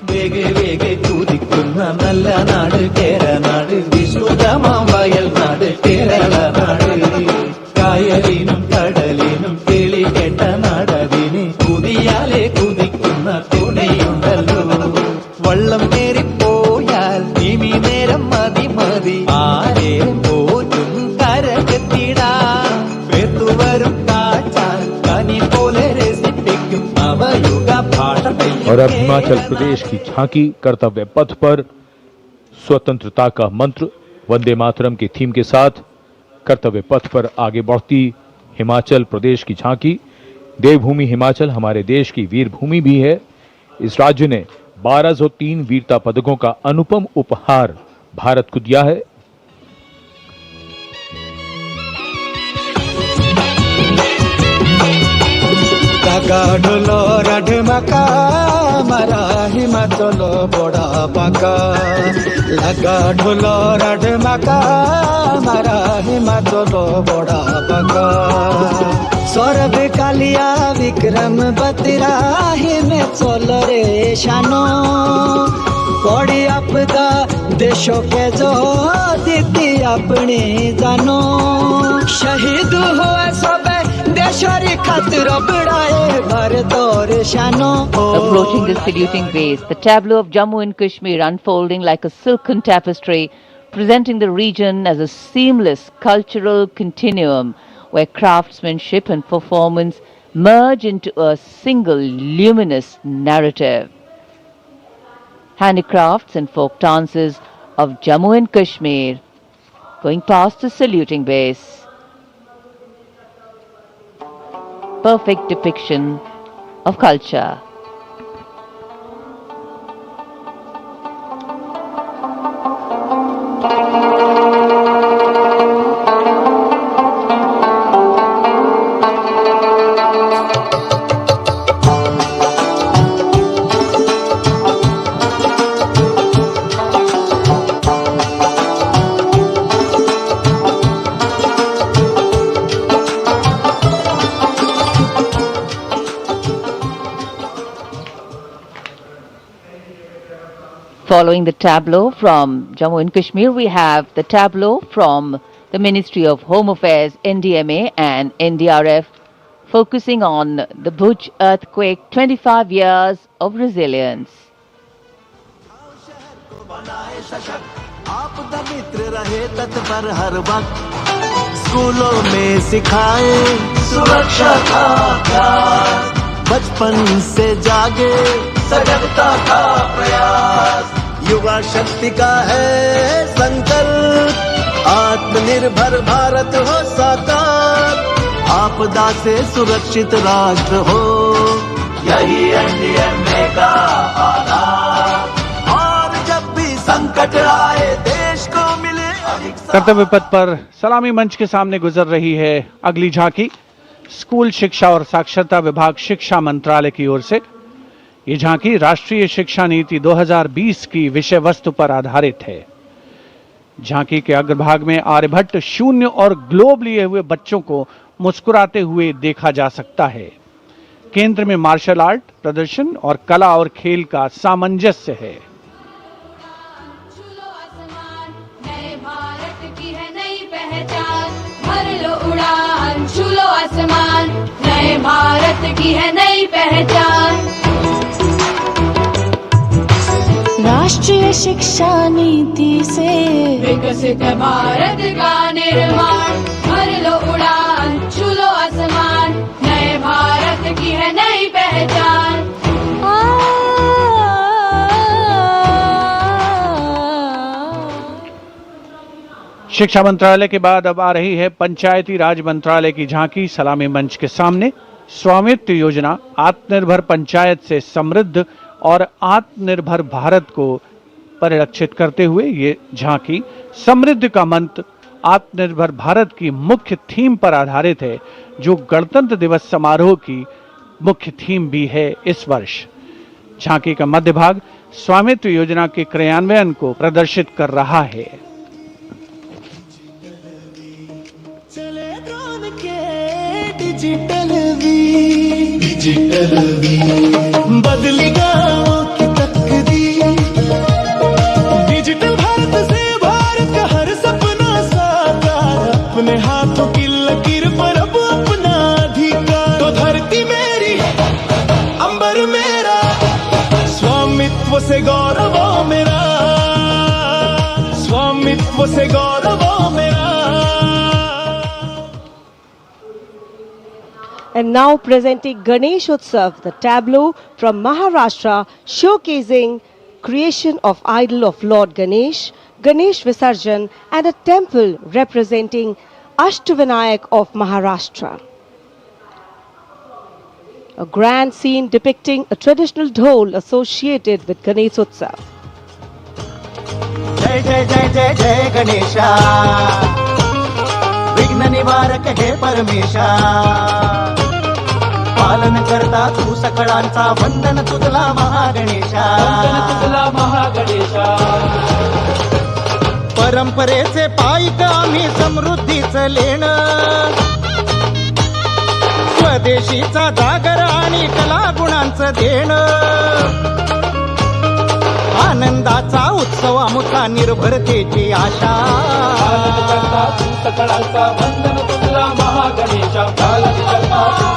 വേഗേ വേഗേ കുതിക്കുന്ന നല്ല നാട് കേരനാട്, വിശുദ്ധമാം വയൽ നാട് കേരള നാട്, കായലിനും കടലിനും കിളി കേട്ട നാടതിന് കുതിയാലെ കുതിക്കുന്ന തുണയുണ്ടല്ലോ. വള്ളം കേറിപ്പോയാൽ നിമി നേരം മതി മതി ആരെയും പോറ്റും കരകെത്തിടാം. വേർത്തുവരും കാറ്റാൽ കനി പോലെ രസിപ്പിക്കും നവയുഗ ഭാഷ. और अब हिमाचल प्रदेश की झांकी कर्तव्य पथ पर स्वतंत्रता का मंत्र वंदे मातरम के थीम के साथ कर्तव्य पथ पर आगे बढ़ती हिमाचल प्रदेश की झांकी। देवभूमि हिमाचल हमारे देश की वीर भूमि भी है। इस राज्य ने 1203 वीरता पदकों का अनुपम उपहार भारत को दिया है। ढोलो राढ मका मारा हिमाचल बड़ा पाका, लगा ढोलो राढ मका मारा हिमाचल बड़ा पाका। सौरभ कालिया विक्रम बतरा हिमाचल रे शानो, पड़ी आपदा देशों के जो दीदी अपनी जानो। शहीद हुआ सब देशरी खातिर बढ़ाए भारत और शानो। Approaching the saluting base, the tableau of Jammu and Kashmir unfolding like a silken tapestry, presenting the region as a seamless cultural continuum where craftsmanship and performance merge into a single luminous narrative. Handicrafts and folk dances of Jammu and Kashmir going past the saluting base. Perfect depiction of culture. Following the tableau from Jammu and Kashmir, we have the tableau from the Ministry of Home Affairs, NDMA and NDRF, focusing on the Bhuj earthquake, 25 years of resilience. आपदा मित्र रहे तत्पर हर वक्त, स्कूलों में सिखाए सुरक्षा का अभ्यास, बचपन से जागे सजगता का प्रयास। युवा शक्ति का है संकल्प, आत्मनिर्भर भारत हो साकार, आपदा से सुरक्षित राष्ट्र हो, यही एनडीएमए का आधार। और जब भी संकट आए देश को मिले कर्तव्य पथ पर सलामी मंच के सामने गुजर रही है अगली झांकी। स्कूल शिक्षा और साक्षरता विभाग शिक्षा मंत्रालय की ओर से। ये झांकी राष्ट्रीय शिक्षा नीति 2020 की विषय वस्तु पर आधारित है। झांकी के अग्रभाग में आर्यभट्ट, शून्य और ग्लोब लिए हुए बच्चों को मुस्कुराते हुए देखा जा सकता है। केंद्र में मार्शल आर्ट प्रदर्शन और कला और खेल का सामंजस्य है। छूलो आसमान, नए भारत की है नई पहचान। राष्ट्रीय शिक्षा नीति से विकसित भारत का निर्माण। भर लो उड़ान, छूलो आसमान, नए भारत की है नई पहचान। शिक्षा मंत्रालय के बाद अब आ रही है पंचायती राज मंत्रालय की झांकी सलामी मंच के सामने। स्वामित्व योजना आत्मनिर्भर पंचायत से समृद्ध और आत्मनिर्भर भारत को परिलक्षित करते हुए ये झांकी समृद्धि का मंत्र आत्मनिर्भर भारत की मुख्य थीम पर आधारित है, जो गणतंत्र दिवस समारोह की मुख्य थीम भी है इस वर्ष। झांकी का मध्य भाग स्वामित्व योजना के क्रियान्वयन को प्रदर्शित कर रहा है। डिजिटल बदली गाँव की तकदीर। डिजिटल भारत से भारत का हर सपना साकार। अपने हाथों की लकीर पर अब अपना अधिकार। तो धरती मेरी, अंबर मेरा, स्वामित्व से गौरव मेरा, स्वामित्व से गौरव मेरा। And now presenting Ganesh Utsav, the tableau from Maharashtra showcasing creation of idol of Lord Ganesh, Ganesh Visarjan and a temple representing Ashtavinayak of Maharashtra. A grand scene depicting a traditional dhol associated with Ganesh Utsav. जय जय जय जय जय गणेशा, विघ्न निवारक हे परमेशा। पालन करता तू सकळांचा, वंदन तुझला महागणेशा, वंदन तुझला महागणेशा। परंपरेचे पायिक आम्ही समृद्धीचं लेणं, स्वदेशीचा जागर आणि कला गुणांचं देणं। आनंदाचा उत्सव आमचा, निर्भरतेची आशा। पालन करता तू सकळांचा, वंदन तुझला महागणेशा, पालन करता तू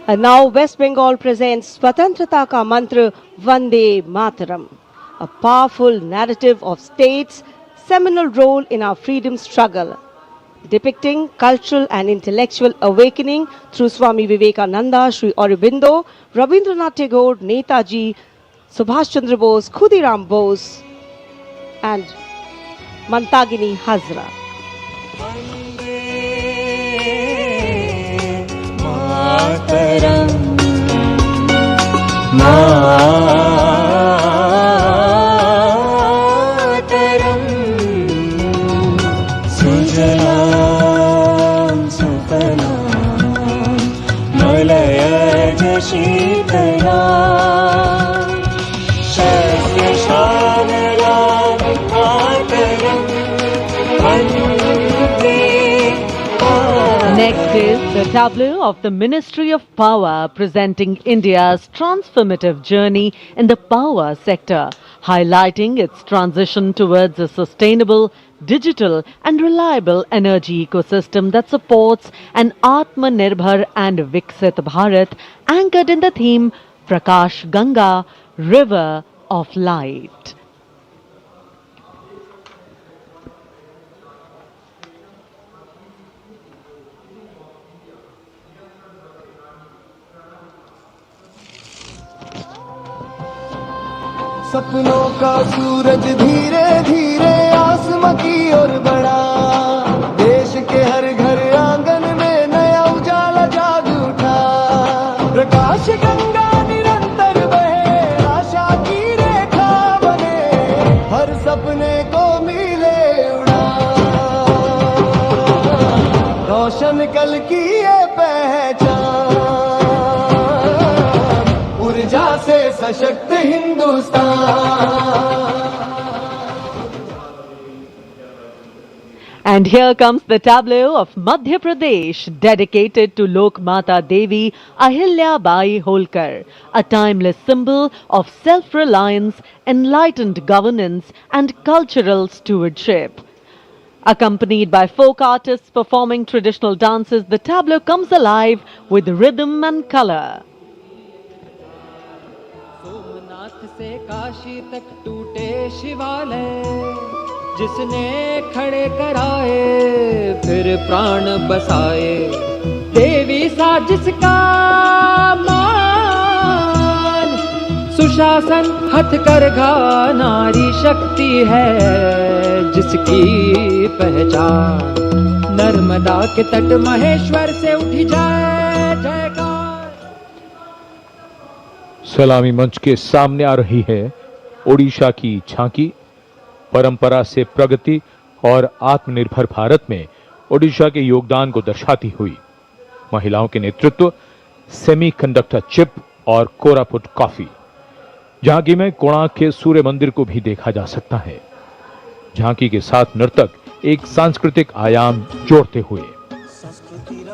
And now West Bengal presents Swatantrata Ka Mantra Vande Mataram, a powerful narrative of state's seminal role in our freedom struggle, depicting cultural and intellectual awakening through Swami Vivekananda, Sri Aurobindo, Rabindranath Tagore, Netaji, Subhash Chandra Bose, Khudiram Bose and Mantagini Hazra. मातरम मातरम सुजलां सुफलां मलयज शीतलां शस्य श्यामलां मातरम वन्दे। Next is the tableau of the Ministry of Power presenting India's transformative journey in the power sector, highlighting its transition towards a sustainable, digital and reliable energy ecosystem that supports an Atmanirbhar and Viksit Bharat anchored in the theme Prakash Ganga, River of Light. सपनों का सूरज धीरे धीरे आसमां की ओर बढ़ा। देश के हर घर आंगन में नया उजाला जाग उठा। प्रकाश गंगा निरंतर बहे, आशा की रेखा बने, हर सपना महान कल की ये पहचान, ऊर्जा से सशक्त Hindustan. And here comes the tableau of Madhya Pradesh, dedicated to Lok Mata Devi Ahilya Bai Holkar, a timeless symbol of self-reliance, enlightened governance and cultural stewardship. Accompanied by folk artists performing traditional dances, the tableau comes alive with rhythm and color. Somnath से काशी तक टूटे शिवालय, जिसने खड़े कराए फिर प्राण बसाए। देवी सा जिसका मान, सुशासन हथकरघा नारी शक्ति है जिसकी पहचान। नर्मदा के तट महेश्वर से उठी जाए जयकार। सलामी मंच के सामने आ रही है ओडिशा की झांकी। परंपरा से प्रगति और आत्मनिर्भर भारत में ओडिशा के योगदान को दर्शाती हुई महिलाओं के नेतृत्व, सेमीकंडक्टर चिप और कोरापुट कॉफी। झांकी में कोणार्क के सूर्य मंदिर को भी देखा जा सकता है। झांकी के साथ नर्तक एक सांस्कृतिक आयाम जोड़ते हुए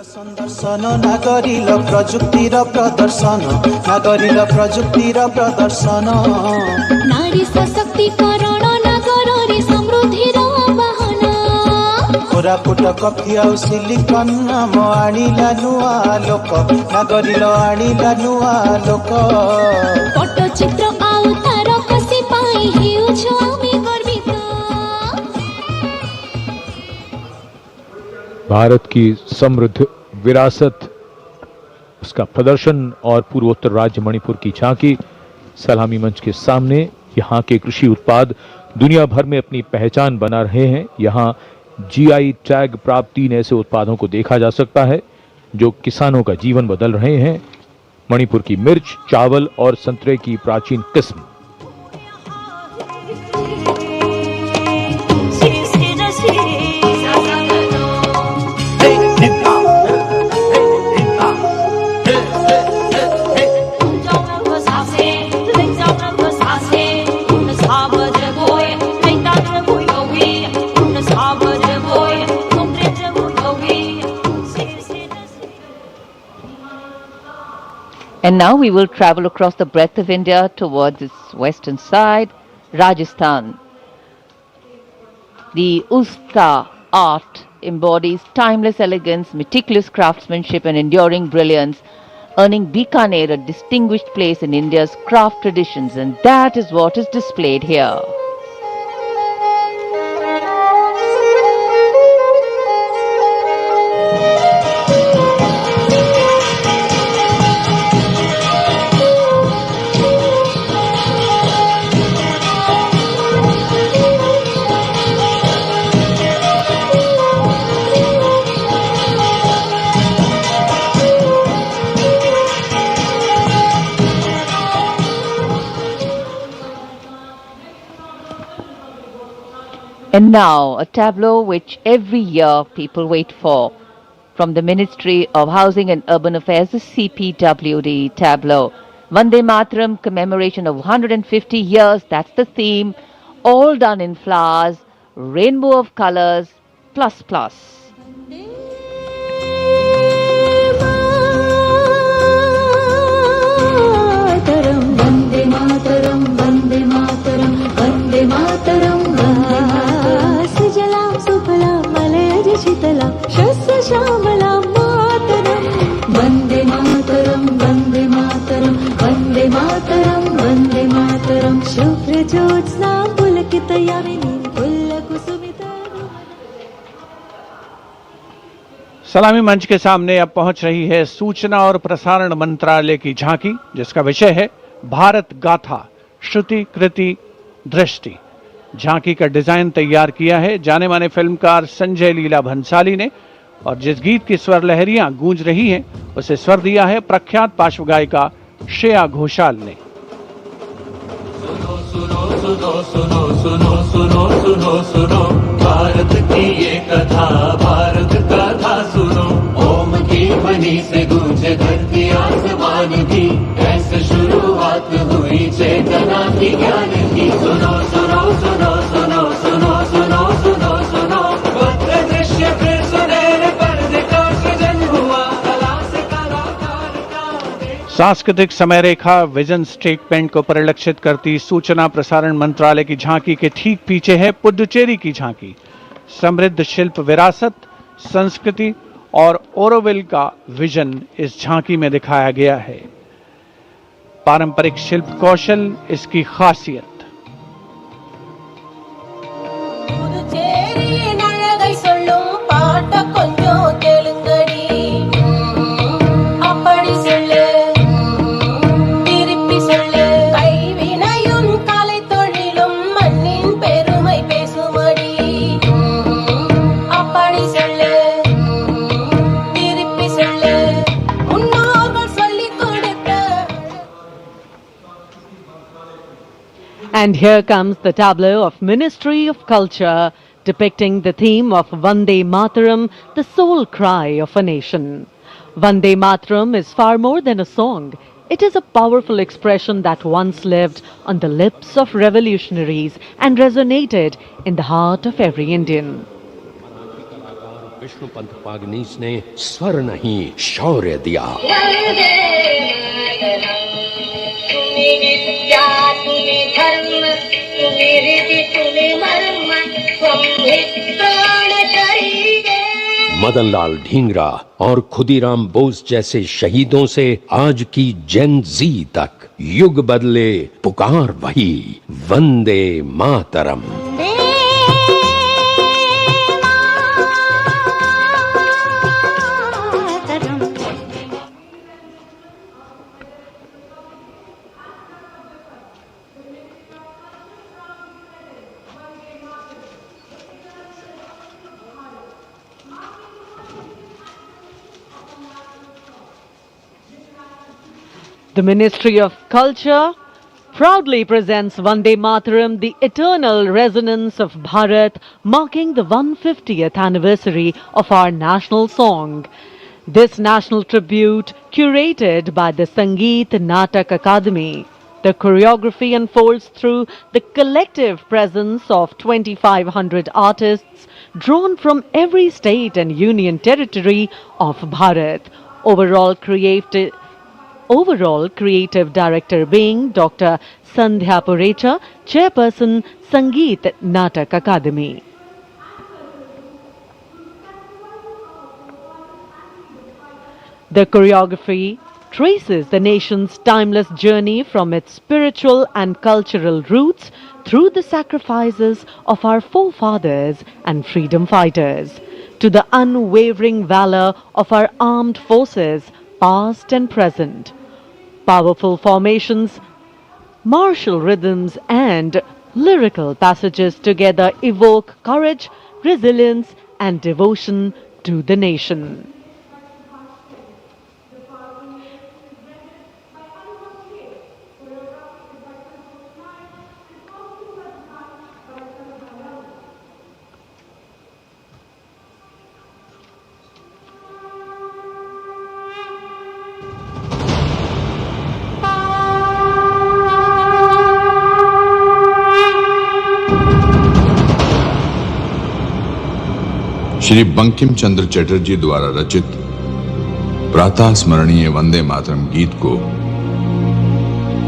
संदर्शन नागरिल प्रजुक्तिर प्रदर्शन, नागरिल प्रजुक्तिर प्रदर्शन। नारी सशक्तिकरण नागरी समृद्धिर वाहन। कोरापुट कॉफी आउ सिलिकन नाम आनिला नुआ लोक, नागरिल आनिला नुआ लोक। पट्टचित्र आउ तार कसी पाई हेउछु आमी गर्वित। भारत की समृद्ध विरासत, उसका प्रदर्शन और पूर्वोत्तर राज्य मणिपुर की झांकी सलामी मंच के सामने। यहाँ के कृषि उत्पाद दुनिया भर में अपनी पहचान बना रहे हैं। यहाँ जीआई टैग प्राप्त 3 ऐसे उत्पादों को देखा जा सकता है जो किसानों का जीवन बदल रहे हैं। मणिपुर की मिर्च, चावल और संतरे की प्राचीन किस्म। And now we will travel across the breadth of India towards its western side, Rajasthan. The Usta art embodies timeless elegance, meticulous craftsmanship and enduring brilliance, earning Bikaner a distinguished place in India's craft traditions, and that is what is displayed here. And now, a tableau which every year people wait for. From the Ministry of Housing and Urban Affairs, the CPWD tableau. Vande Mataram commemoration of 150 years, that's the theme. All done in flowers, rainbow of colors, plus plus. Vande Mataram, Vande Mataram, Vande Mataram, Vande Mataram. Sujalam Sufalam Malayaj Shitalam Shasya Shamalam Mataram. Vande Mataram, Vande Mataram, Vande Mataram, Vande Mataram. Shubhra Jyotsna Pulakita Yamini Pullakusumita. सलामी मंच के सामने अब पहुंच रही है सूचना और प्रसारण मंत्रालय की झांकी, जिसका विषय है भारत गाथा, श्रुति कृति दृष्टि। झांकी का डिजाइन तैयार किया है जाने माने फिल्मकार संजय लीला भंसाली ने, और जिस गीत की स्वर लहरियां गूंज रही हैं उसे स्वर दिया है प्रख्यात पार्श्व गायिका श्रेया घोषाल ने। सुनो सुनो सुनो सुनो सुनो सुनो सुनो सुनो भारत की ये कथा, भारत कथा सुनो। सांस्कृतिक समय रेखा विजन स्टेटमेंट को परिलक्षित करती सूचना प्रसारण मंत्रालय की झांकी के ठीक पीछे है पुडुचेरी की झांकी। समृद्ध शिल्प विरासत, संस्कृति और ओरोविल का विजन इस झांकी में दिखाया गया है। पारंपरिक शिल्प कौशल इसकी खासियत। And here comes the tableau of Ministry of Culture depicting the theme of Vande Mataram, the soul cry of a nation. Vande Mataram is far more than a song. It is a powerful expression that once lived on the lips of revolutionaries and resonated in the heart of every Indian. Vishnupant Pagnis ने स्वर नहीं शौर्य दिया। मदनलाल ढींगरा और खुदीराम बोस जैसे शहीदों से आज की जेन जी तक युग बदले, पुकार वही Vande Mataram. The Ministry of Culture proudly presents Vande Mataram, the eternal resonance of Bharat, marking the 150th anniversary of our national song. This national tribute, curated by the Sangeet Natak Academy. The choreography unfolds through the collective presence of 2,500 artists drawn from every state and union territory of Bharat. Overall creative director being Dr. Sandhya Purecha, Chairperson, Sangeet Natak Academy. The choreography traces the nation's timeless journey from its spiritual and cultural roots through the sacrifices of our forefathers and freedom fighters to the unwavering valor of our armed forces, past and present. Powerful formations, martial rhythms and lyrical passages together evoke courage, resilience and devotion to the nation. Shri Bankim Chandra Chatterjee द्वारा रचित प्रातः स्मरणीय वंदे मातरम गीत को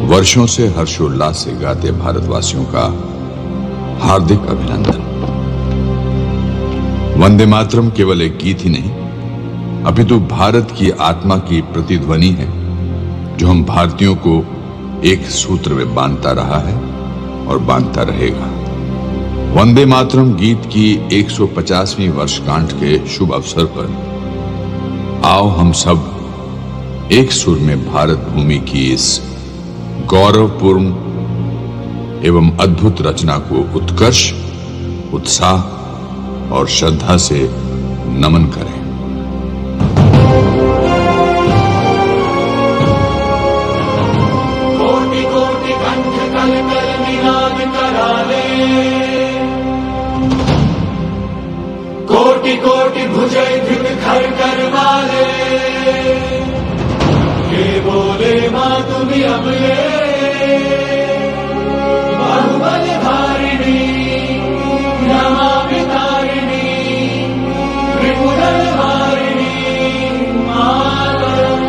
वर्षों से हर्षोल्लास से गाते भारतवासियों का हार्दिक अभिनंदन। वंदे मातरम केवल एक गीत ही नहीं, अपितु भारत की आत्मा की प्रतिध्वनि है, जो हम भारतीयों को एक सूत्र में बांधता रहा है और बांधता रहेगा। वंदे मातरम गीत की 150वीं वर्षगांठ के शुभ अवसर पर आओ हम सब एक सुर में भारत भूमि की इस गौरवपूर्ण एवं अद्भुत रचना को उत्कर्ष, उत्साह और श्रद्धा से नमन करें। कोटि कोटि कंठ कल कर निनाद कराले, कोटि कोटि भुजय धृत खर कर वाले, ये बोले माँ तुम्हें अब ये बाहुबल धारिणी, नमामि तारिणी, त्रिपुरल धारिणी मातरम।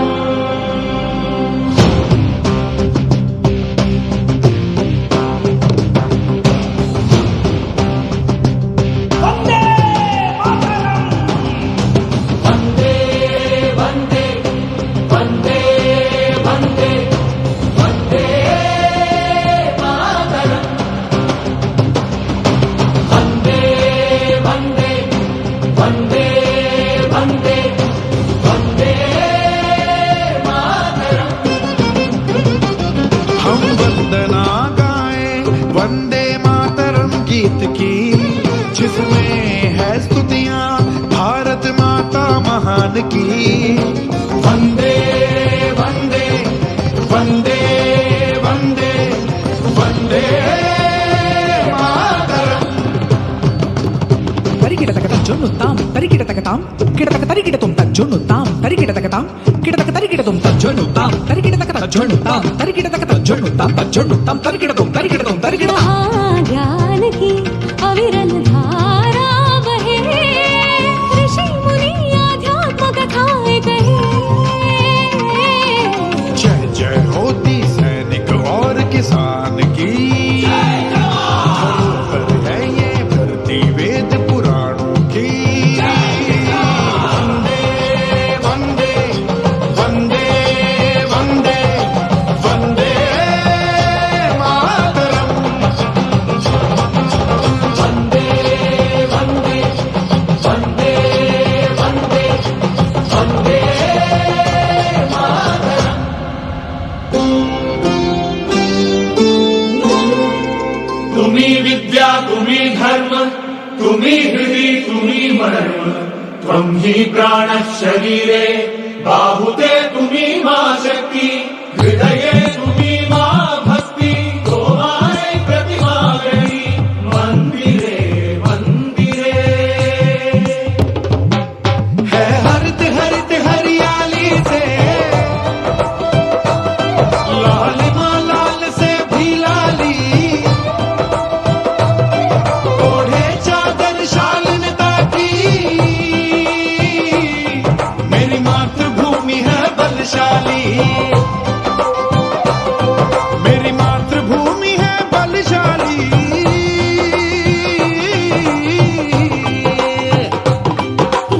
वंदे वंदे वंदे मातरम। हम वंदना गाएं वंदे मातरम गीत की, जिसमें है स्तुतियां भारत माता महान की। वंदे वंदे वंदे वंदे वंदे मातरम। तरिकिटतकतं जोन्नुत्तां तरिकिटतकतां किटतकतरिकिटतुं तज्जोन्नुत्तां तरिकिटतकतां किटतकतरिकिटतुं तज्जोन्नुत्तां तरिकिटतकतं जोन्नुत्तां तरिकिटतकतं जोन्नुत्तां तज्जोन्नुत्तां तरिकिटतुं तरिकिटतुं तरिकिटतुं। ज्ञान की अविरल धारा बहे, ऋषि मुनि आध्यात्म कथाएं कहे। जय जय होती सैनिक और किसान की, धरोहर है ये धरती वेद पुराणों की। वंदे वंदे वंदे वंदे वंदे मातरम। वंदे वंदे वंदे वंदे वंदे मातरम। तुम्ही विद्या तुम्ही धर्म तुम्ही हृदि तुम्ही मर्म, त्वं हि प्राणः शरीरे बाहुते तुम्ही मा शक्ति, हृदये तुम्ही मा भक्ति, तोमारे प्रतिमा गणी मंदिरे मंदिरे। है हरित हरित हरियाली से, लालिमा लाल से भी लाली, ओढ़े चादर शालीनता की। मेरी मातृभूमि है बलशाली, मेरी मातृभूमि है बलशाली।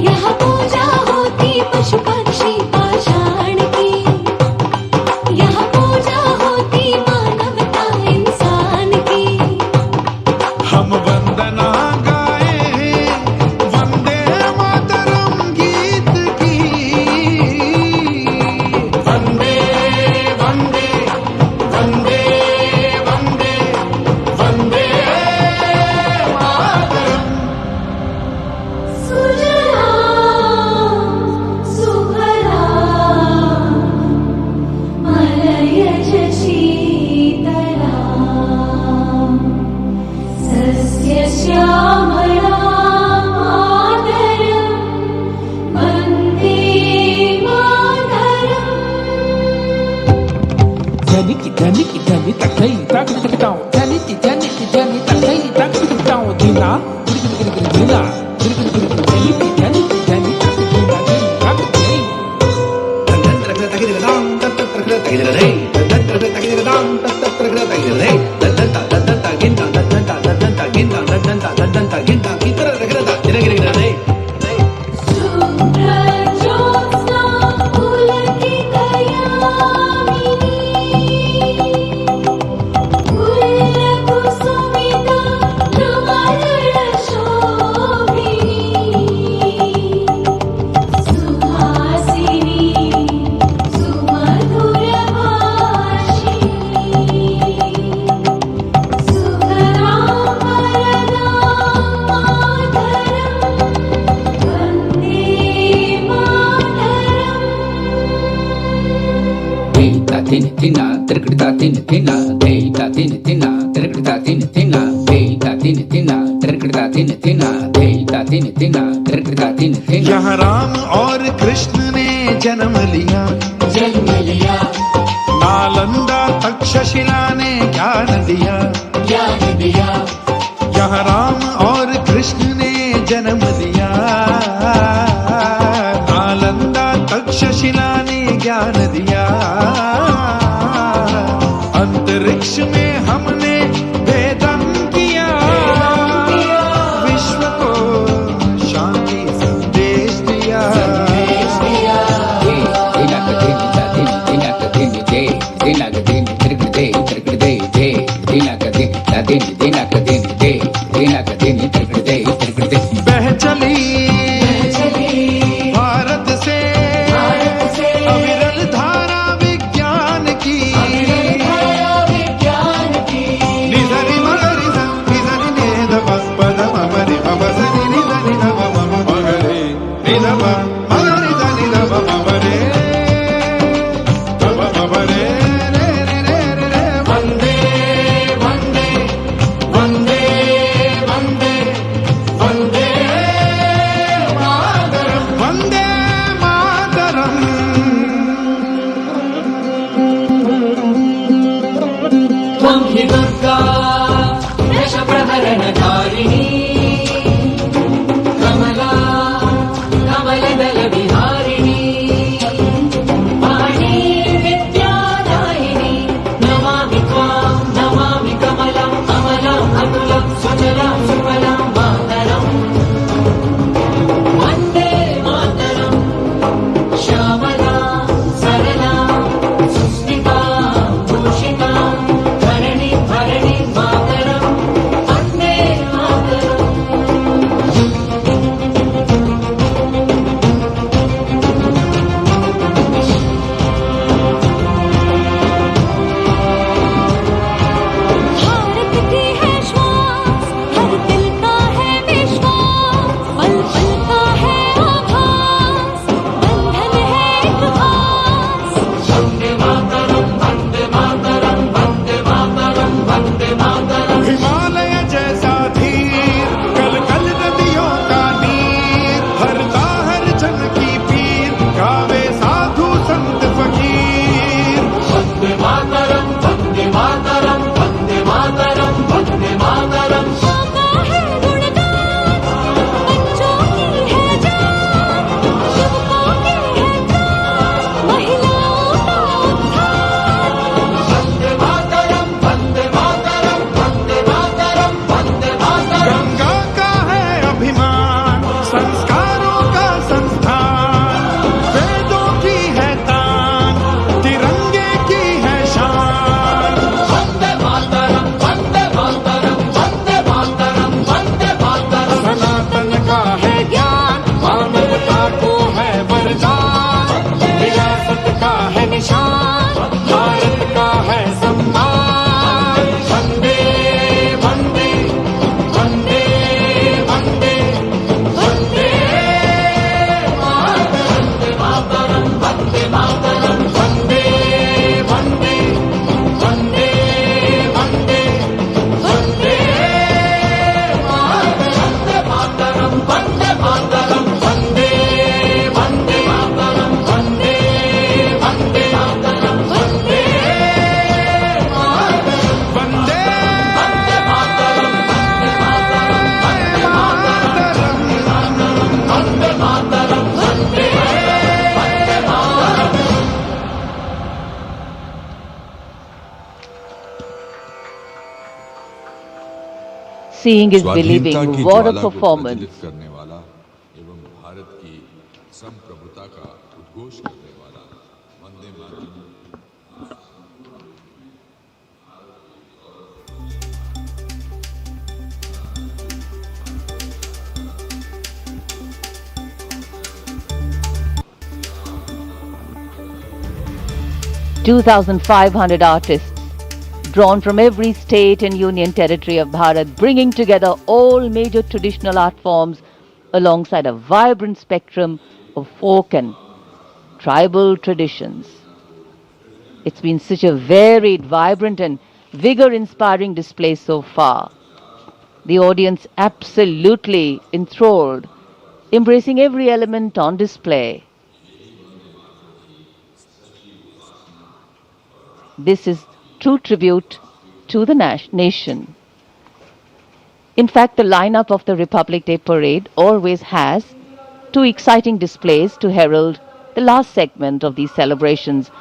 यहाँ पूजा होती पशु पक्षी पाषाण की, यहाँ पूजा होती मानवता इंसान की। हम वंदना गाए वंदे मातरम गीत की। वंदे वंदे वंदे वंदे वंदे मातरम। सुजलां सुफलां मलयज शीतलां, सस्यश्यामलां मातरं Vande Mataram. Janiki janiki jani takai takitakaw janiki janiki jani takai takitakaw dina dina janiki janiki jani takitakaw शुभ्रज्योत्स्ना पुलकितयामिनी, कुलकुसुमिता नवरलशोभिनी, Suhasini सुमधुरभाषिणी, सुखदां वरदां मातरं Vande Mataram. Deita tin tina, trikita tin tina, deita tin tina, trikita tin tina, deita tin tina, trikita tin tina, deita tin tina, trikita tin tina। यहाँ राम और कृष्ण ने जन्म लिया, जन्म लिया नालंदा तक्षशिला ने ज्ञान दिया। ज्ञान दिया। यहाँ राम और कृष्ण ने जन्म लिया, नालंदा तक्षशिला ने ज्ञान दिया। अंतरिक्ष में हमने वेदन किया, विश्व को शांति संदेश दिया। Dina त्वं हि दुर्गा दशप्रहरणधारिणी कमला कमलदलविहारिणी वाणी विद्यादायिनी नमामि त्वां नमामि कमलं अमलं अतुलं सुजलां सुफलां मातरम् वन्दे मातरम् श्यामला सरला सुस्मिता भूषिता धरणि भरणि मातरम् वन्दे मातरम् भारत की है श्वास हर दिल का है विश्वास पल पल का है आभास बंधन है एक आस वन्दे मातरम् वन्दे मातरम् वन्दे मातरम् वन्दे मातरम् हिमालय जैसा धीर कल कल नदियों का नीर हरता हर जन की पीर गावे साधु संत फकीर वन्दे मातरम् वन्दे मातरम् वन्दे मातरम् वन्दे मातरम् गाता है गुणगान बच्चों की है जान युवकों के है प्राण महिलाओं का उत्थान वन्दे मातरम् वन्दे मातरम् वन्दे मातरम् वन्दे मातरम् गंगा का है अभिमान संस्कारों का संस्थान वेदों की है तान तिरंगे की है शान वन्दे मातरम् वन्दे मातरम् वन्दे मातरम् वन्दे मातरम् सनातन का है ज्ञान मानवता को है वरदान विरासत का है निशान भारत का है सम्मान वन्दे वन्दे वन्दे वन्दे वन्दे मातरम् वन्दे मातरम् वन्दे वन्दे वन्दे वन्दे वन्दे मातरम् वन्दे मातरम् वन्दे वन्दे मातरम् वन्दे वन्दे मातरम् वन्दे वंदे वन्दे मातरम् वन्दे मातरम् वन्दे वन्दे मातरम् Seeing is स्वाधीनता believing. की What a ज्वाला को performance. प्रज्वलित करने वाला एवं भारत की संप्रभुता का उद्घोष करने वाला Vande Mataram. 2,500 artists drawn from every state and union territory of Bharat, bringing together all major traditional art forms alongside a vibrant spectrum of folk and tribal traditions. It's been such a varied, vibrant and vigor-inspiring display so far. The audience absolutely enthralled, embracing every element on display. This is true tribute to the nation. In fact, the lineup of the Republic Day Parade always has two exciting displays to herald the last segment of these celebrations.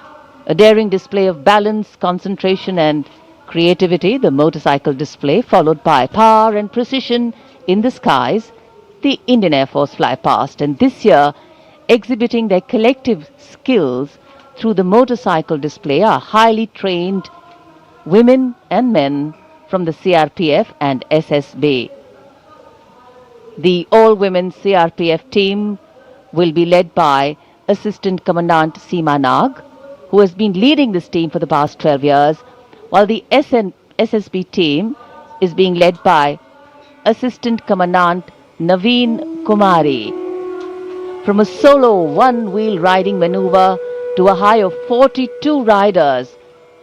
A daring display of balance, concentration and creativity, the motorcycle display, followed by power and precision in the skies, the Indian Air Force fly past. And this year, exhibiting their collective skills through the motorcycle display are highly trained women and men from the CRPF and SSB. The all-women CRPF team will be led by Assistant Commandant Seema Nag, who has been leading this team for the past 12 years, while the SSB team is being led by Assistant Commandant Naveen Kumari. From a solo one-wheel riding maneuver to a high of 42 riders,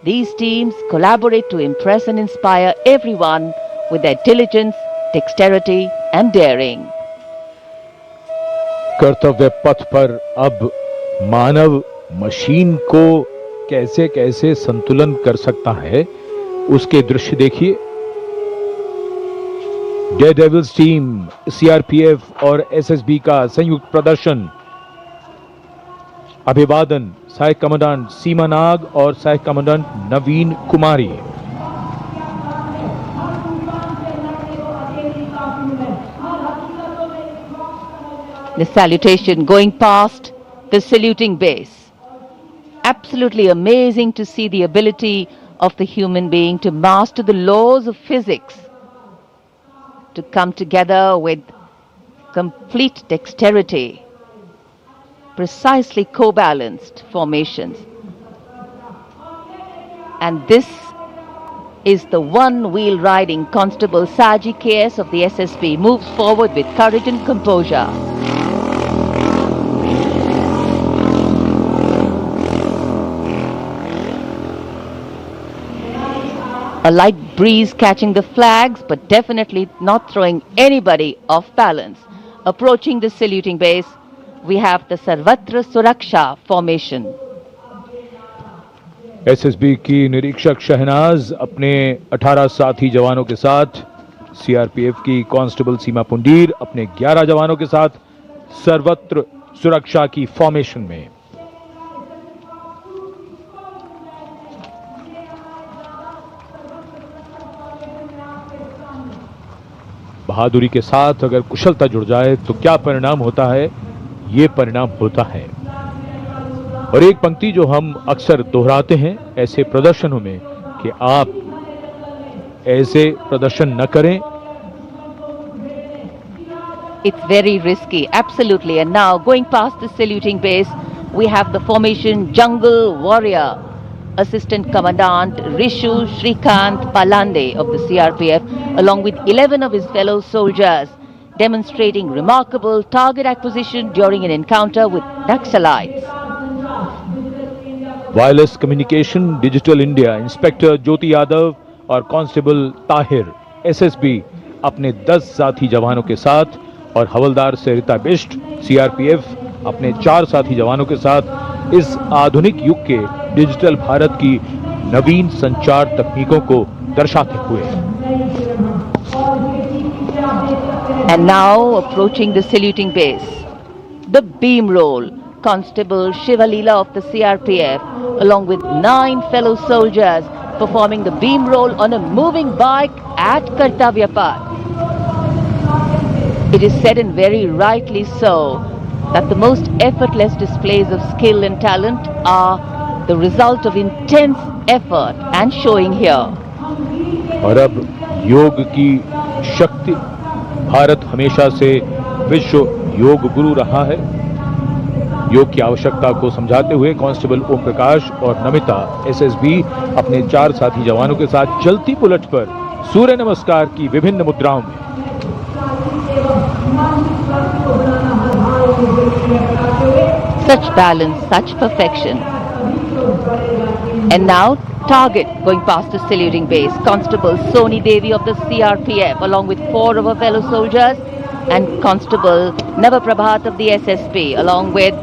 these teams collaborate to impress and inspire everyone with their diligence, dexterity and daring. कर्तव्य पथ पर अब मानव machine को कैसे कैसे संतुलन कर सकता है, उसके दृश्य देखिए। डेयरडेविल्स टीम, सीआरपीएफ और एसएसबी का संयुक्त प्रदर्शन। अभिवादन सहायक कमांडेंट सीमा नाग और सहायक commandant Naveen Kumari. The salutation going past the saluting base. Absolutely amazing to see the ability of the human being to master the laws of physics, to come together with complete dexterity, precisely co-balanced formations. And this is the one-wheel riding Constable Saji KS of the SSB moves forward with courage and composure. A light breeze catching the flags, but definitely not throwing anybody off balance. Approaching the saluting base, we have the Sarvatra Suraksha formation. SSB की निरीक्षक शहनाज अपने 18 साथी जवानों के साथ, CRPF की constable सीमा पुंडीर अपने 11 जवानों के साथ सर्वत्र सुरक्षा की फॉर्मेशन में। बहादुरी के साथ अगर कुशलता जुड़ जाए तो क्या परिणाम होता है, ये परिणाम होता है। और एक पंक्ति जो हम अक्सर दोहराते हैं ऐसे प्रदर्शनों में कि आप ऐसे प्रदर्शन न करें। It's very risky, absolutely. And now going past the saluting base, we have the formation Jungle Warrior. Assistant Commandant Rishu Shrikant Palande of the CRPF, along with 11 of his fellow soldiers, demonstrating remarkable target acquisition during an encounter with Naxalites. Wireless communication digital India inspector Jyoti Yadav और constable Tahir SSB अपने 10 साथी जवानों के साथ और हवलदार सरिता Bisht CRPF अपने 4 साथी जवानों के साथ इस आधुनिक युग के डिजिटल भारत की नवीन संचार तकनीकों को दर्शाते हुए। And now approaching the saluting base, the beam roll. Constable Shivalila of the CRPF, along with 9 fellow soldiers, performing the beam roll on a moving bike at Kartavya Path. It is said, and very rightly so, that the most effortless displays of skill and talent are the result of intense effort and showing here. और अब योग की शक्ति, भारत हमेशा से विश्व योग गुरु रहा है। योग की आवश्यकता को समझाते हुए कांस्टेबल ओम प्रकाश और नमिता एसएसबी अपने 4 साथी जवानों के साथ चलती पुलट पर सूर्य नमस्कार की विभिन्न मुद्राओं में। Such balance, such perfection. And now target going past the saluting base. Constable Soni Devi of the CRPF, along with 4 of her fellow soldiers, and Constable Navaprabhat of the SSB, along with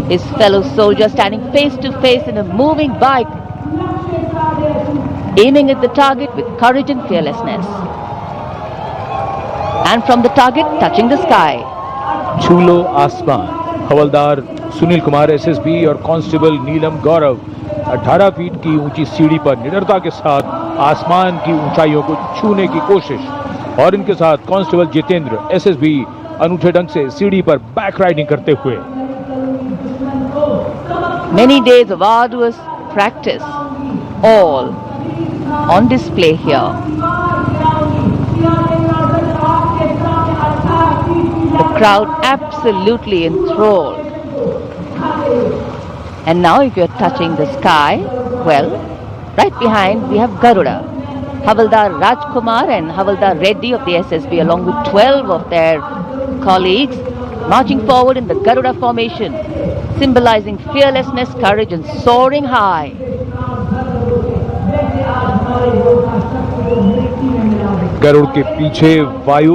his fellow soldier, standing face to face in a moving bike, aiming at the target with courage and fearlessness. And from the target, touching the sky. छूलो आसमान, हवलदार Sunil Kumar SSB और constable नीलम गौरव 18 feet की ऊंची सीढ़ी पर निडरता के साथ आसमान की ऊंचाइयों को छूने की कोशिश, और इनके साथ कांस्टेबल जितेंद्र एसएसबी अनूठे ढंग से सीढ़ी पर बैक राइडिंग करते हुए। Many days of arduous practice, all on display here. The crowd absolutely enthralled. And now if you're touching the sky, well, right behind we have Garuda. Havaldar Rajkumar and Havaldar Reddy of the SSB, along with 12 of their colleagues, marching forward in the Garuda formation, symbolizing fearlessness, courage and soaring high. Garuda के पीछे वायु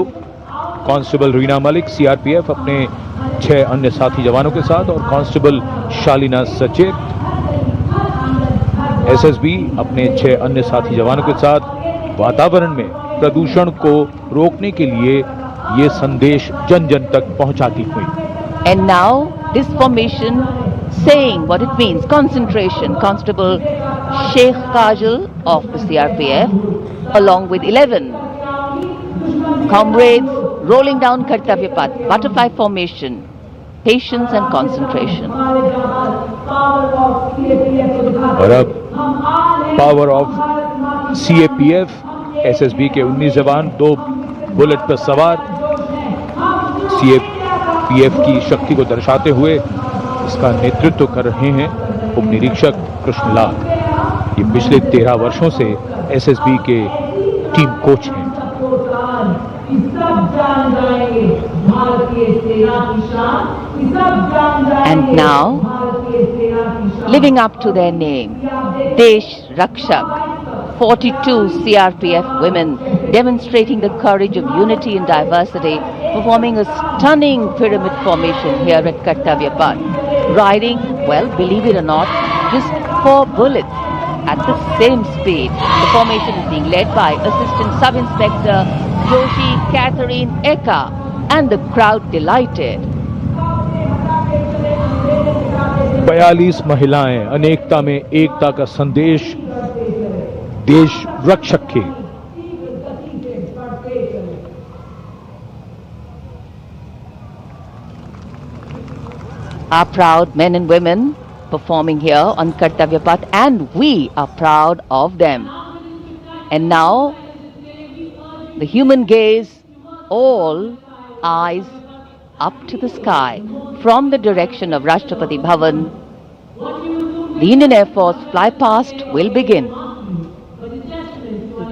constable Reena Malik CRPF अपने 6 अन्य साथी जवानों के साथ और कांस्टेबल शालिना सचेत एसएसबी अपने 6 अन्य साथी जवानों के साथ वातावरण में प्रदूषण को रोकने के लिए ये संदेश जन जन तक पहुंचाती हुई. And now this formation saying what it means, concentration. Constable Sheikh Kajal of the CRPF along with 11 comrades rolling down Kartavya Path, butterfly formation, patience and concentration. और अब पावर ऑफ सीएपीएफ एसएसबी के 19 जवान 2 bullet पर सवार CAPF की शक्ति को दर्शाते हुए इसका नेतृत्व कर रहे हैं उप निरीक्षक कृष्णलाल. ये पिछले 13 वर्षों से एसएसबी के टीम कोच हैं. And now, living up to their name, Desh Rakshak, 42 CRPF women demonstrating the courage of unity and diversity, performing a stunning pyramid formation here at Kartavya Path, riding, well, believe it or not, just 4 bullets at the same speed. The formation is being led by Assistant Sub-Inspector Joshi Catherine Eka, and the crowd delighted. 42 महिलाएं अनेकता में एकता का संदेश देश रक्षक के. Our proud men and women performing here on Kartavya Path, and we are proud of them. And now the human gaze, all eyes up to the sky from the direction of Rashtrapati Bhavan. The Indian Air Force fly past will begin.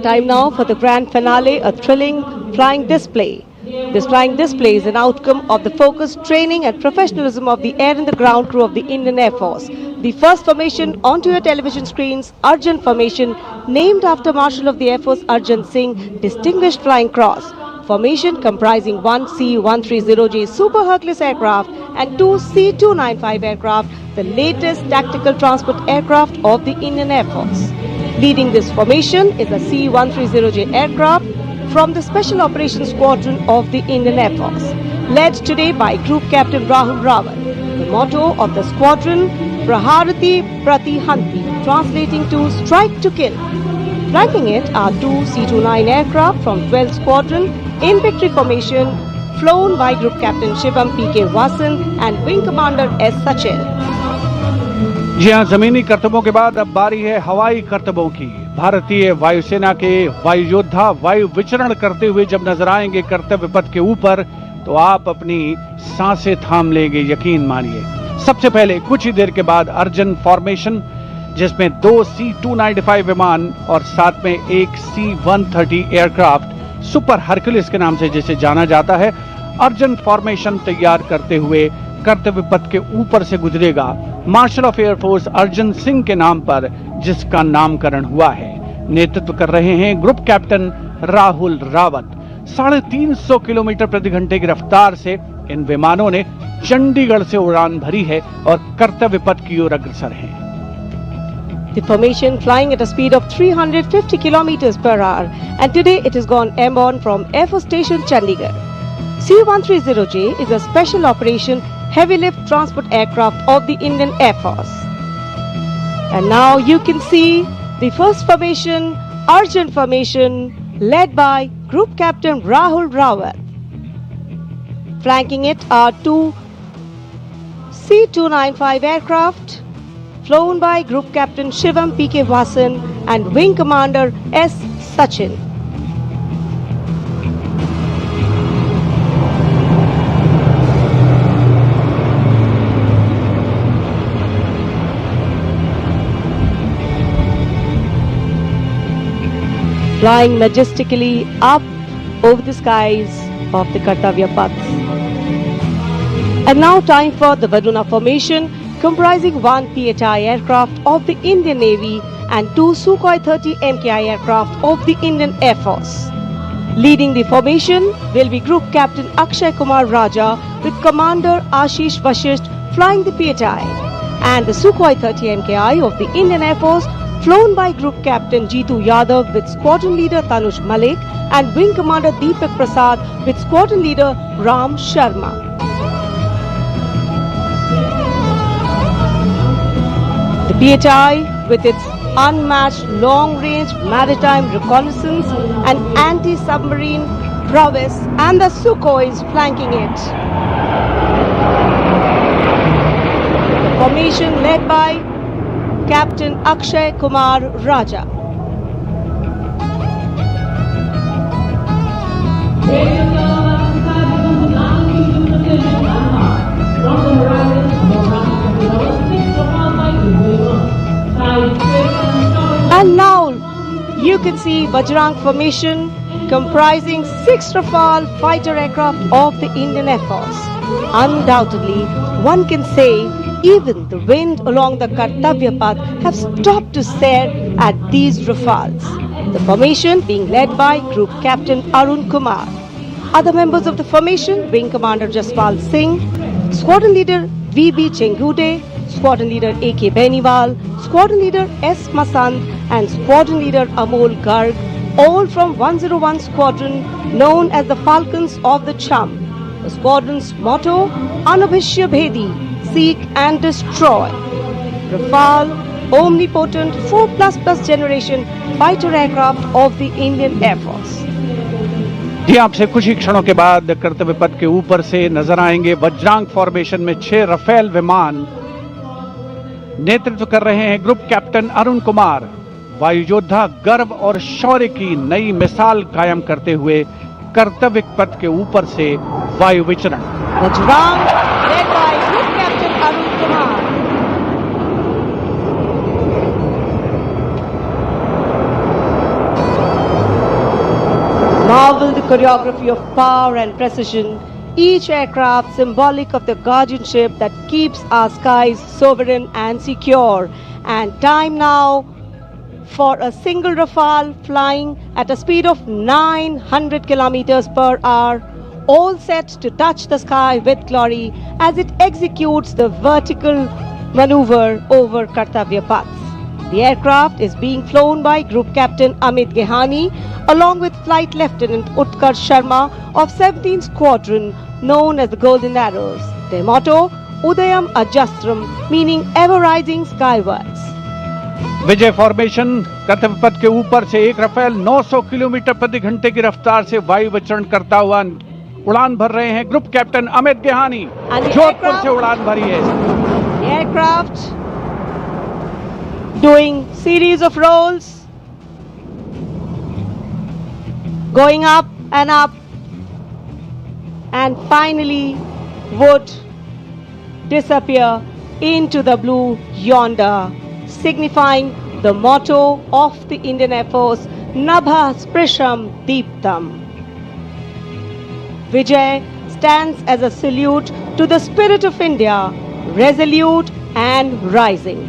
Time now for the grand finale, a thrilling flying display. This flying display is an outcome of the focused training and professionalism of the air and the ground crew of the Indian Air Force. The first formation onto your television screens, Arjun Formation, named after Marshal of the Air Force Arjun Singh, Distinguished Flying Cross. Formation comprising 1 C-130J Super Hercules aircraft and 2 C-295 aircraft, the latest tactical transport aircraft of the Indian Air Force. Leading this formation is a C-130J aircraft from the Special Operations Squadron of the Indian Air Force, led today by Group Captain Rahul Rawat. The motto of the squadron, Praharati Pratihanti, translating to strike to kill. Flanking it are 2 C-29 aircraft from 12th Squadron in victory formation, flown by Group Captain Shivam P.K. Vasan and Wing Commander S. Sachin. जी हाँ, जमीनी करतबों के बाद अब बारी है हवाई करतबों की. भारतीय वायुसेना के वायु योद्धा वायु विचरण करते हुए जब नजर आएंगे कर्तव्य पथ के ऊपर तो आप अपनी सांसें थाम लेंगे, यकीन मानिए. सबसे पहले कुछ ही देर के बाद अर्जन फॉर्मेशन, जिसमें 2 C-295 विमान और साथ में एक C-130 एयरक्राफ्ट सुपर हरक्यूलिस के नाम से जिसे जाना जाता है, अर्जन फॉर्मेशन तैयार करते हुए कर्तव्य पथ के ऊपर से गुजरेगा. Marshal of air force Arjan Singh के नाम पर जिसका नामकरण हुआ है. नेतृत्व कर रहे हैं group captain Rahul Rawat. 350 kilometre प्रति घंटे की रफ्तार से इन विमानों ने चंडीगढ़ से उड़ान भरी है और कर्तव्य पथ की ओर अग्रसर हैं. The formation flying at a speed of 350 kilometers per hour, and today it has gone airborne from Air Force Station Chandigarh. C-130J is a special operation heavy lift transport aircraft of the Indian Air Force. And now you can see the first formation, Arjun Formation, led by Group Captain Rahul Rawat. Flanking it are 2 C-295 aircraft, flown by Group Captain Shivam P.K. Vasan and Wing Commander S. Sachin. Flying majestically up over the skies of the Kartavya Path. And now time for the Varuna formation, comprising one PHI aircraft of the Indian Navy and two Sukhoi 30 MKI aircraft of the Indian Air Force. Leading the formation will be Group Captain Akshay Kumar Raja with Commander Ashish Vashisht flying the PHI, and the Sukhoi 30 MKI of the Indian Air Force flown by Group Captain Jeetu Yadav with Squadron Leader Tanush Malik and Wing Commander Deepak Prasad with Squadron Leader Ram Sharma. The PHI, with its unmatched long-range maritime reconnaissance and anti-submarine prowess, and the Sukhois flanking it. The formation led by Captain Akshay Kumar Raja. And now you can see Bajrang formation comprising 6 Rafale fighter aircraft of the Indian Air Force. Undoubtedly, one can say even the wind along the Kartavya path have stopped to stare at these Rafales. The formation being led by Group Captain Arun Kumar. Other members of the formation, Wing Commander Jaspal Singh, Squadron Leader V.B. Chengude, Squadron Leader A.K. Beniwal, Squadron Leader S. Masand and Squadron Leader Amol Garg, all from 101 Squadron known as the Falcons of the Chum. The squadron's motto, Anubhishya Bhedi, seek and destroy. Rafale, omnipotent 4++ generation fighter aircraft of the Indian Air Force. जी आपसे कुछ ही क्षणों के बाद कर्तव्य पथ के ऊपर से नजर आएंगे वज्रांग फॉर्मेशन में 6 रफेल विमान। नेतृत्व कर रहे हैं ग्रुप कैप्टन अरुण कुमार। वायु योद्धा गर्व और शौर्य की नई मिसाल कायम करते हुए कर्तव्य पथ के ऊपर से वायु विचरण। Vajrang led by Group Captain Arun Kumar. Marvel the choreography of power and precision, each aircraft symbolic of the guardianship that keeps our skies sovereign and secure. And time now for a single Rafale flying at a speed of 900 kilometers per hour, all set to touch the sky with glory as it executes the vertical maneuver over Kartavya Paths. The aircraft is being flown by Group Captain Amit Gehani along with Flight Lieutenant Utkarsh Sharma of 17th Squadron known as the Golden Arrows. Their motto, Udayam Ajastram, meaning ever rising skywards. Vijay formation कर्तव्य पथ के ऊपर से एक Rafale 900 kilometre प्रति घंटे की रफ्तार से वायु विचरण करता हुआ उड़ान भर रहे हैं ग्रुप कैप्टन अमित गेहानी। जोधपुर से उड़ान भरी है। Aircraft doing series of rolls, going up, and finally would disappear into the blue yonder, signifying the motto of the Indian Air Force, Nabha Sprisham Deeptam. Vijay stands as a salute to the spirit of India, resolute and rising.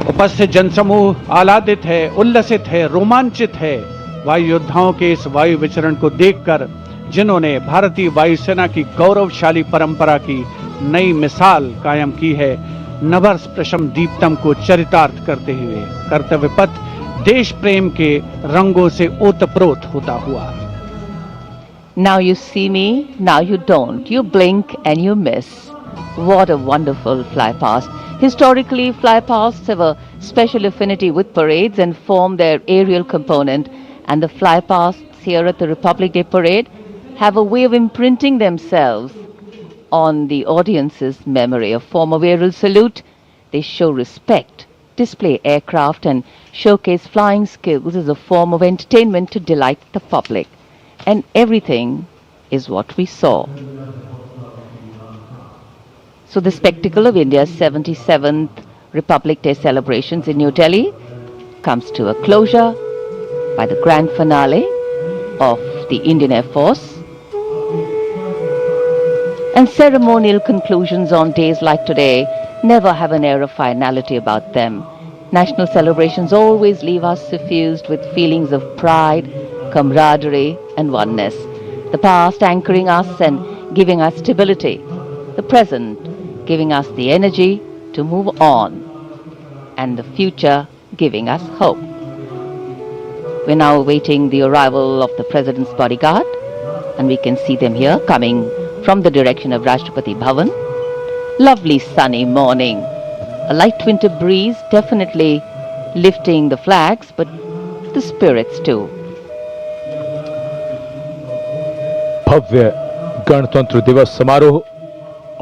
उपस्थित जनसमूह आह्लादित है, उल्लसित है, रोमांचित है वायु योद्धाओं के इस वायु विचरण को देखकर, जिन्होंने भारतीय वायुसेना की गौरवशाली परंपरा की नई मिसाल कायम की है। नभर स्पृशम दीप्तम को चरितार्थ करते हुए कर्तव्य पथ देश प्रेम के रंगों से ओतप्रोत होता हुआ। Now you see me, now you don't. You blink and you miss. What a wonderful flypast. Historically, flypasts have a special affinity with parades and form their aerial component, and the flypasts here at the Republic Day Parade have a way of imprinting themselves on the audience's memory. A form of aerial salute, they show respect, display aircraft and showcase flying skills as a form of entertainment to delight the public. And everything is what we saw. So the spectacle of India's 77th Republic Day celebrations in New Delhi comes to a closure by the grand finale of the Indian Air Force. And ceremonial conclusions on days like today never have an air of finality about them. National celebrations always leave us suffused with feelings of pride, camaraderie and oneness. The past anchoring us and giving us stability. The present giving us the energy to move on. And the future giving us hope. We're now awaiting the arrival of the President's bodyguard, and we can see them here coming from the direction of Rashtrapati Bhavan. Lovely sunny morning. A light winter breeze definitely lifting the flags, but the spirits too. भव्य गणतंत्र दिवस समारोह,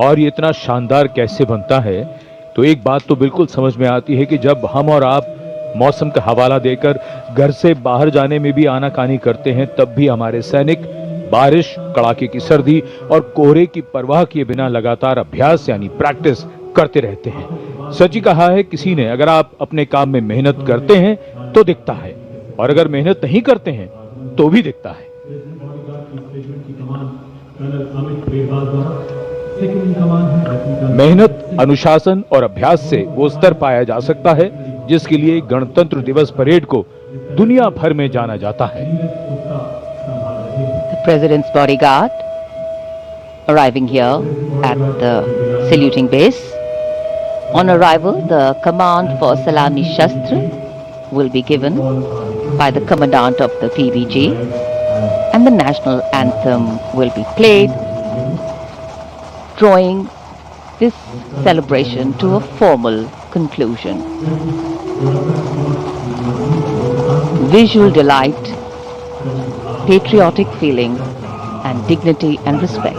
और ये इतना शानदार कैसे बनता है, तो एक बात तो बिल्कुल समझ में आती है कि जब हम और आप मौसम का हवाला देकर घर से बाहर जाने में भी आनाकानी करते हैं, तब भी हमारे सैनिक बारिश, कड़ाके की सर्दी और कोहरे की परवाह किए बिना लगातार अभ्यास यानी प्रैक्टिस करते रहते हैं। सच ही कहा है किसी ने, अगर आप अपने काम में मेहनत करते हैं तो दिखता है, और अगर मेहनत नहीं करते हैं तो भी दिखता है। मेहनत, अनुशासन और अभ्यास से वो स्तर पाया जा सकता है जिसके लिए गणतंत्र दिवस परेड को दुनिया भर में जाना जाता है। The President's bodyguard arriving here at the saluting base. On arrival, the command for Salami Shastra will be given by the commandant of the PVG, and the national anthem will be played, drawing this celebration to a formal conclusion. Visual delight, patriotic feeling and dignity and respect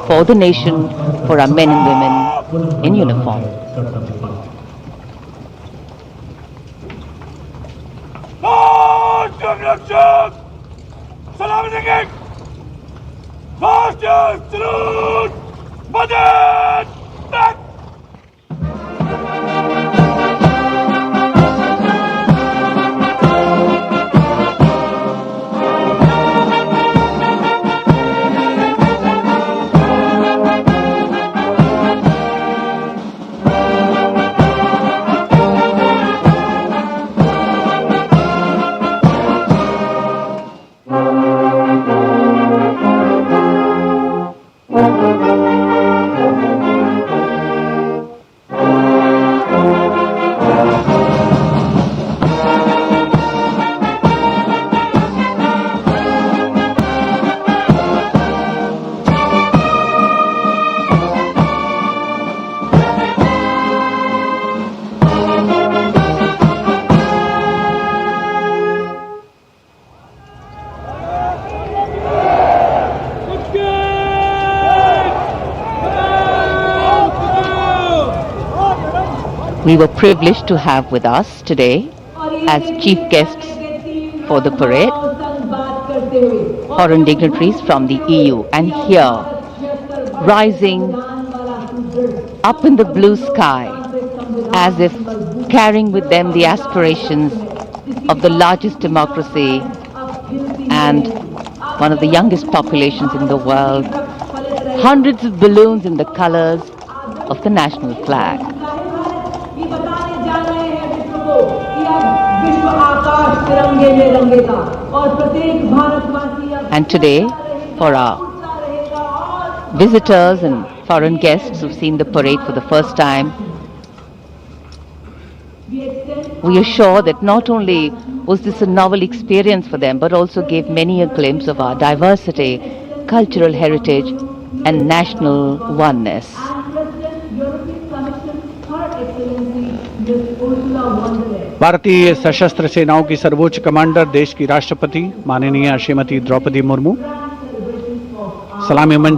for the nation, for our men and women in uniform. We were privileged to have with us today as chief guests for the parade foreign dignitaries from the EU, and here, rising up in the blue sky as if carrying with them the aspirations of the largest democracy and one of the youngest populations in the world, hundreds of balloons in the colors of the national flag. And today, for our visitors and foreign guests who've seen the parade for the first time, we are sure that not only was this a novel experience for them, but also gave many a glimpse of our diversity, cultural heritage and national oneness. भारतीय सशस्त्र सेनाओं की सर्वोच्च commander, देश की राष्ट्रपति माननीय श्रीमती द्रौपदी मुर्मू सलामी मंच